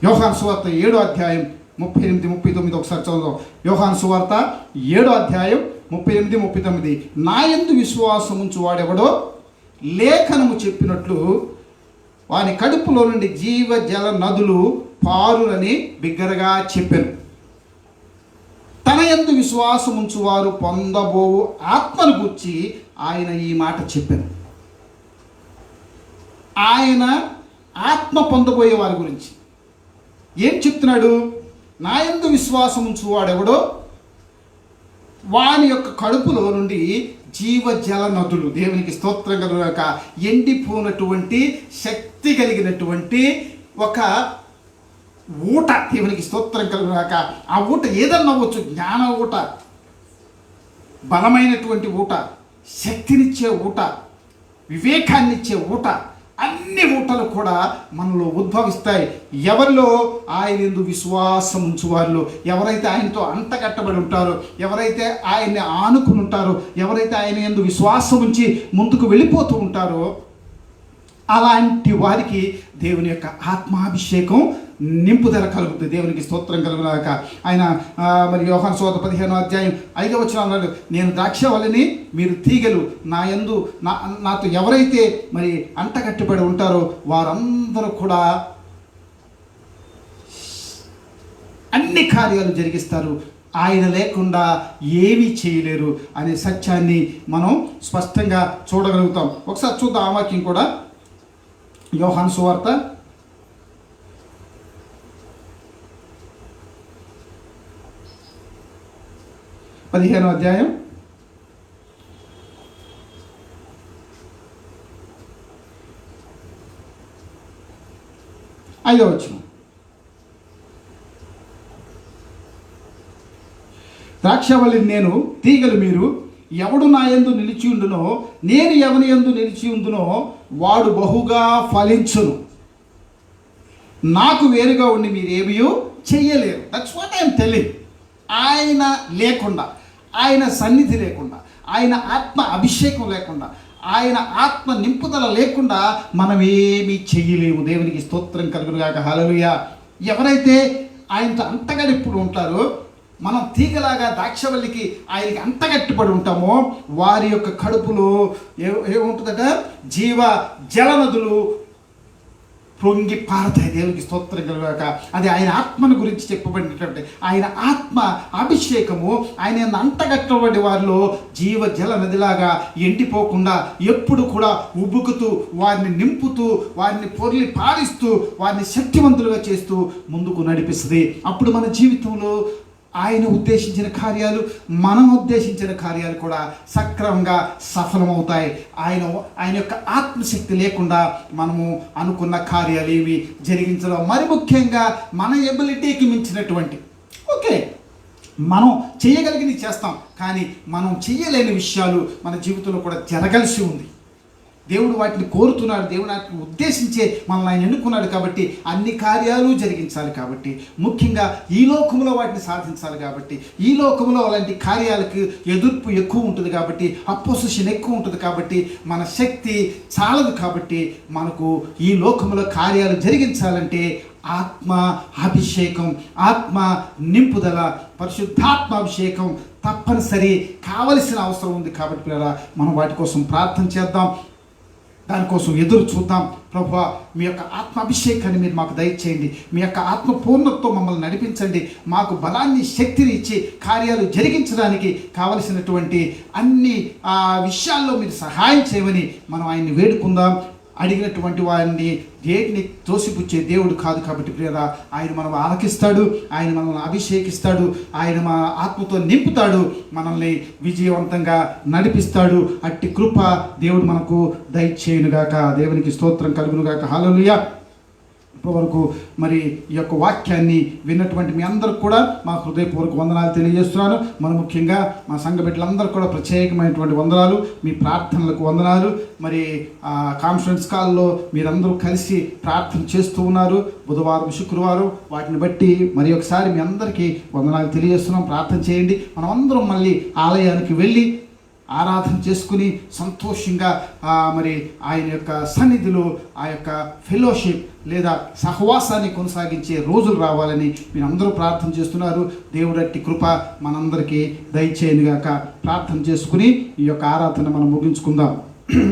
యోహాను సువార్త 7వ అధ్యాయం 38-39 ఒకసారి చదువుదాం. యోహాను సువార్త 7వ అధ్యాయం 38-39. నా యందు విశ్వాసం ఉంచి వాడెవడో లేఖనము చెప్పినట్లు వాని కడుపులో నుండి జీవజల నదులు పారులని బిగ్గరగా చెప్పాను. తన యందు విశ్వాసం ఉంచువారు పొందబోవు ఆత్మను గూర్చి ఆయన ఈ మాట చెప్పాను. ఆయన ఆత్మ పొందబోయే వారి గురించి ఏం చెప్తున్నాడు? నా యందు విశ్వాసం ఉంచువాడెవడో వాని యొక్క కడుపులో నుండి జీవజల నదులు, దేవునికి స్తోత్రం కలుగాక, ఎండిపోయినటువంటి శక్తి కలిగినటువంటి ఒక ఊట, దేవునికి స్తోత్రం కలుగాక. ఆ ఊట ఏదన్నా అవ్వచ్చు, జ్ఞాన ఊట, బలమైనటువంటి ఊట, శక్తినిచ్చే ఊట, వివేకాన్నిచ్చే ఊట, అన్ని ఊటలు కూడా మనలో ఉద్భవిస్తాయి. ఎవరిలో ఆయన యందు విశ్వాసం ఉంచువారిలో, ఎవరైతే ఆయనతో అంటగట్టబడి ఉంటారో, ఎవరైతే ఆయన్ని ఆనుకుని ఉంటారో, ఎవరైతే ఆయన యందు విశ్వాసం ఉంచి ముందుకు వెళ్ళిపోతూ ఉంటారో, అలాంటి వారికి దేవుని యొక్క ఆత్మాభిషేకం నింపుదల కలుగుతుంది. దేవునికి స్తోత్రం కలుగునాక. ఆయన మరి యోహాను సువార్త 15వ అధ్యాయం 5వ వచనం అన్నాడు, నేను ద్రాక్షవల్లిని, మీరు తీగలు, నాతో ఎవరైతే మరి అంటగట్టుబడి ఉంటారో వారందరూ కూడా అన్ని కార్యాలు జరిగిస్తారు, ఆయన లేకుండా ఏమీ చేయలేరు అనే సత్యాన్ని మనం స్పష్టంగా చూడగలుగుతాం. ఒకసారి చూద్దాం ఆ వాక్యం కూడా. యోహాను సువార్త 15వ అధ్యాయం 5వ వచనం. ద్రాక్షవల్లిని నేను, తీగలు మీరు. ఎవడు నా యందు నిలిచి ఉండునో, నేను ఎవని యందు నిలిచి ఉండునో వాడు బహుగా ఫలించును. నాకు వేరుగా ఉండి మీరేమీ చెయ్యలేరు. That's what I'm telling. ఆయన లేకుండా, ఆయన సన్నిధి లేకుండా, ఆయన ఆత్మ అభిషేకం లేకుండా, ఆయన ఆత్మ నింపుదల లేకుండా మనం ఏమీ చెయ్యలేము. దేవునికి స్తోత్రం కలుగునుగాక. హల్లెలూయా. ఎవరైతే ఆయనతో అంతగడి ఇప్పుడు ఉంటారో, మనం తీగలాగా ద్రాక్షవల్లికి ఆయనకి అంతగట్టుబడి ఉంటామో, వారి యొక్క కడుపులో ఏముంటుందట, జీవ జలనదులు పొంగి పారతాయి. దేవునికి స్తోత్రం కలుగాక. అది ఆయన ఆత్మను గురించి చెప్పబడినటువంటి ఆయన ఆత్మ అభిషేకము ఆయన అంటగట్టబడి వారిలో జీవ జల నదిలాగా ఎండిపోకుండా ఎప్పుడు కూడా ఉబుకుతూ, వారిని నింపుతూ, వారిని పొర్లి పారిస్తూ, వారిని శక్తివంతులుగా చేస్తూ ముందుకు నడిపిస్తుంది. అప్పుడు మన జీవితంలో ఆయన ఉద్దేశించిన కార్యాలు, మనం ఉద్దేశించిన కార్యాలు కూడా సక్రమంగా సఫలమవుతాయి. ఆయన యొక్క ఆత్మశక్తి లేకుండా మనము అనుకున్న కార్యాలు ఏవి జరిగించడం, మరి ముఖ్యంగా మన ఎబిలిటీకి మించినటువంటి, ఓకే మనం చేయగలిగినవి చేస్తాం, కానీ మనం చేయలేని విషయాలు మన జీవితంలో కూడా జరగాల్సి ఉంది. దేవుడు వాటిని కోరుతున్నాడు, దేవుడు వాటిని ఉద్దేశించే మనల్ని ఆయన ఎన్నుకున్నాడు. కాబట్టి అన్ని కార్యాలు జరిగించాలి, కాబట్టి ముఖ్యంగా ఈ లోకంలో వాటిని సాధించాలి. కాబట్టి ఈ లోకంలో అలాంటి కార్యాలకు ఎదుర్పు ఎక్కువ ఉంటుంది, కాబట్టి అపోజిషన్ ఎక్కువ ఉంటుంది, కాబట్టి మన శక్తి చాలదు. కాబట్టి మనకు ఈ లోకంలో కార్యాలు జరిగించాలంటే ఆత్మ అభిషేకం, ఆత్మ నింపుదల, పరిశుద్ధాత్మ అభిషేకం తప్పనిసరి కావలసిన అవసరం ఉంది. కాబట్టి మనం వాటి కోసం ప్రార్థన చేద్దాం, దానికోసం ఎదురు చూద్దాం. ప్రభువా, మీ యొక్క ఆత్మ అభిషేకాన్ని మీరు మాకు దయచేయండి, మీ యొక్క ఆత్మ పూర్ణతో మమ్మల్ని నడిపించండి, మాకు బలాన్ని, శక్తిని ఇచ్చి కార్యాలు జరిగించడానికి కావలసినటువంటి అన్ని విషయాల్లో మీరు సహాయం చేయమని మనం ఆయన్ని వేడుకుందాం. అడిగినటువంటి వారిని దేటిని తోసిపుచ్చే దేవుడు కాదు. కాబట్టి ప్రియరా, ఆయన మనం ఆలకిస్తాడు, ఆయన మనల్ని అభిషేకిస్తాడు, ఆయన మన ఆత్మతో నింపుతాడు, మనల్ని విజయవంతంగా నడిపిస్తాడు. అట్టి కృప దేవుడు మనకు దయచేయునుగాక. దేవునికి స్తోత్రం కలుగునుగాక. హల్లెలూయా. ఇప్పటివరకు మరి ఈ యొక్క వాక్యాన్ని విన్నటువంటి మీ అందరికి కూడా మా హృదయపూర్వక వందనాలు తెలియజేస్తున్నాను. మరి ముఖ్యంగా మా సంఘ బిడ్డలందరూ కూడా ప్రత్యేకమైనటువంటి వందనాలు, మీ ప్రార్థనలకు వందనాలు. మరి కాన్ఫరెన్స్ కాల్లో మీరందరూ కలిసి ప్రార్థన చేస్తూ ఉన్నారు, బుధవారం, శుక్రవారం. వాటిని బట్టి మరి ఒకసారి మీ అందరికీ వందనాలు తెలియజేస్తున్నాం. ప్రార్థన చేయండి. మనం అందరం మళ్ళీ ఆలయానికి వెళ్ళి ఆరాధన చేసుకుని సంతోషంగా మరి ఆయన యొక్క సన్నిధిలో ఆ యొక్క ఫెలోషిప్ లేదా సహవాసాన్ని కొనసాగించే రోజులు రావాలని మీరు అందరూ ప్రార్థన చేస్తున్నారు. దేవుడట్టి కృప మనందరికీ దయచేయనుగాక. ప్రార్థన చేసుకుని ఈ యొక్క ఆరాధన మనం ముగించుకుందాం.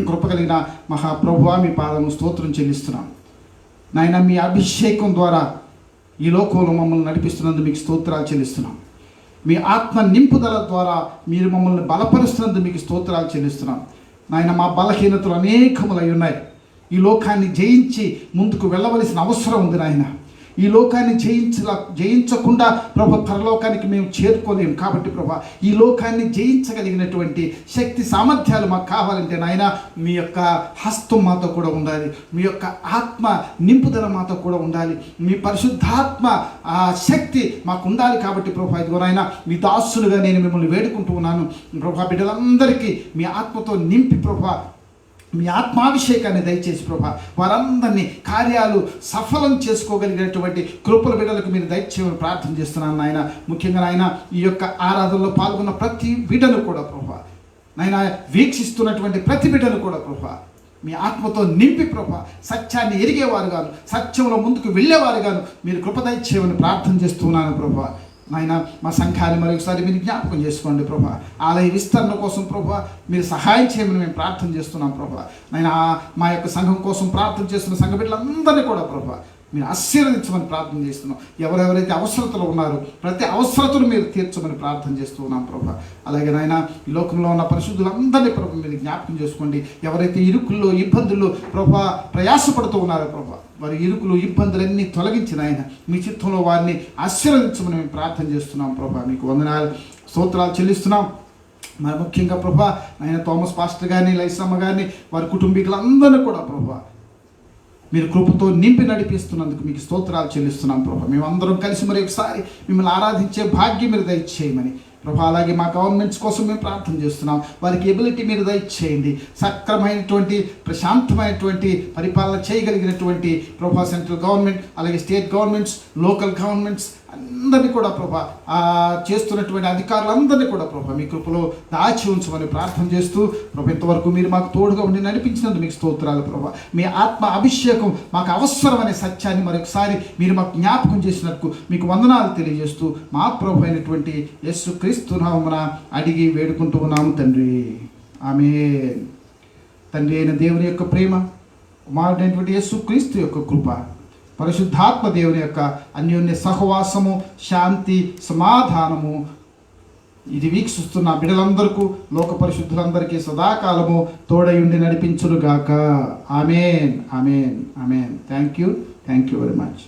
కృప కలిగిన మహాప్రభువా, మీ పాదము స్తోత్రం చెల్లిస్తున్నాం. నాయన, మీ అభిషేకం ద్వారా ఈ లోకంలో మమ్మల్ని నడిపిస్తున్నందుకు మీకు స్తోత్రాలు చెల్లిస్తున్నాం. మీ ఆత్మ నింపుదల ద్వారా మీరు మమ్మల్ని బలపరుస్తున్నందుకు మీకు స్తోత్రాలు చెల్లిస్తున్నాం. నాయన, మా బలహీనతలు అనేకములై ఉన్నాయి. ఈ లోకాన్ని జయించి ముందుకు వెళ్ళవలసిన అవసరం ఉంది నాయన. ఈ ఈ లోకాన్ని జయించకుండా ప్రభు పరలోకానికి మేము చేరుకోలేము. కాబట్టి ప్రభు ఈ లోకాన్ని జయించగలిగినటువంటి శక్తి సామర్థ్యాలు మాకు కావాలంటే నాయన మీ యొక్క హస్తం మాతో కూడా ఉండాలి, మీ యొక్క ఆత్మ నింపుదల మాతో కూడా ఉండాలి, మీ పరిశుద్ధాత్మ శక్తి మాకు ఉండాలి. కాబట్టి ప్రభు ఇదిగో నాయన మీ దాసులుగా నేను మిమ్మల్ని వేడుకుంటూ ఉన్నాను ప్రభు. బిడ్డలందరికీ మీ ఆత్మతో నింపి ప్రభు మీ ఆత్మాభిషేకాన్ని దయచేసి ప్రభా వారందరినీ కార్యాలు సఫలం చేసుకోగలిగినటువంటి కృపల బిడ్డలకు మీరు దయచేయమని ప్రార్థన చేస్తున్నాను నాయన. ముఖ్యంగా నాయన ఈ యొక్క ఆరాధనలో పాల్గొన్న ప్రతి బిడ్డను కూడా ప్రభా నాయన వీక్షిస్తున్నటువంటి ప్రతి బిడ్డను కూడా ప్రభా మీ ఆత్మతో నింపి ప్రభా సత్యాన్ని ఎరిగేవారు గాను, సత్యంలో ముందుకు వెళ్ళేవారు గాను మీరు కృప దయచేయమని ప్రార్థన చేస్తున్నాను ప్రభా. నాయన మా సంఘాన్ని మరొకసారి మీరు జ్ఞాపకం చేసుకోండి ప్రభా. ఆలయ విస్తరణ కోసం ప్రభా మీరు సహాయం చేయమని మేము ప్రార్థన చేస్తున్నాం ప్రభా. నాయన మా యొక్క సంఘం కోసం ప్రార్థన చేస్తున్న సంఘ బిడ్డలందరినీ కూడా ప్రభా మీరు ఆశీర్వదించమని ప్రార్థన చేస్తున్నాం. ఎవరెవరైతే అవసరతలు ఉన్నారో ప్రతి అవసరతను మీరు తీర్చమని ప్రార్థన చేస్తూ ఉన్నాం ప్రభా. అలాగే నాయన ఈ లోకంలో ఉన్న పరిశుద్ధులందరినీ ప్రభు మీరు జ్ఞాపకం చేసుకోండి. ఎవరైతే ఇరుకుల్లో ఇబ్బందుల్లో ప్రభా ప్రయాసపడుతూ ఉన్నారో ప్రభా వారి ఇరుకులు ఇబ్బందులన్నీ తొలగించిన ఆయన మీ చిత్తంలో వారిని ఆశీర్వదించమని మేము ప్రార్థన చేస్తున్నాం ప్రభా. మీకు వందనాలు స్తోత్రాలు చెల్లిస్తున్నాం. మరి ముఖ్యంగా ప్రభా ఆయన థామస్ పాస్టర్ గారిని, లైసమ్మ గారిని, వారి కుటుంబీకులందరినీ కూడా ప్రభా మీరు కృపతో నింపి నడిపిస్తున్నందుకు మీకు స్తోత్రాలు చెల్లిస్తున్నాం ప్రభా. మేమందరం కలిసి మరి ఒకసారి మిమ్మల్ని ఆరాధించే భాగ్యం మీరు దయచేయమని ప్రభా. అలాగే మా గవర్నమెంట్స్ కోసం మేము ప్రార్థన చేస్తున్నాం. వారికి ఎబిలిటీ మీరు దయచేయండి. సక్రమైనటువంటి ప్రశాంతమైనటువంటి పరిపాలన చేయగలిగినటువంటి ప్రభా సెంట్రల్ గవర్నమెంట్, అలాగే స్టేట్ గవర్నమెంట్స్, లోకల్ గవర్నమెంట్స్ అందరినీ కూడా ప్రభా చేస్తున్నటువంటి అధికారులందరినీ కూడా ప్రభా మీ కృపలో దాచి ఉంచమని ప్రార్థన చేస్తూ ప్రభా ఇంతవరకు మీరు మాకు తోడుగా ఉండి నడిపించినందుకు మీకు స్తోత్రాలు ప్రభా. మీ ఆత్మ అభిషేకం మాకు అవసరమనే సత్యాన్ని మరొకసారి మీరు మాకు జ్ఞాపకం చేసినందుకు మీకు వందనాలు తెలియజేస్తూ మా ప్రభు అయినటువంటి యేసు క్రీస్తు నామమున అడిగి వేడుకుంటూ ఉన్నాము తండ్రి. ఆమేన్. తండ్రి అయిన దేవుని యొక్క ప్రేమ, కుమారుడైనటువంటి యేసు క్రీస్తు యొక్క కృప, పరిశుద్ధాత్మ దేవుని యొక్క అన్యోన్య సహవాసము, శాంతి, సమాధానము ఇది వీక్షిస్తున్న బిడ్డలందరికీ, లోక పరిశుద్ధులందరికీ సదాకాలము తోడయుండి నడిపించునుగాక. ఆమేన్, ఆమేన్, ఆమేన్. Thank you very much.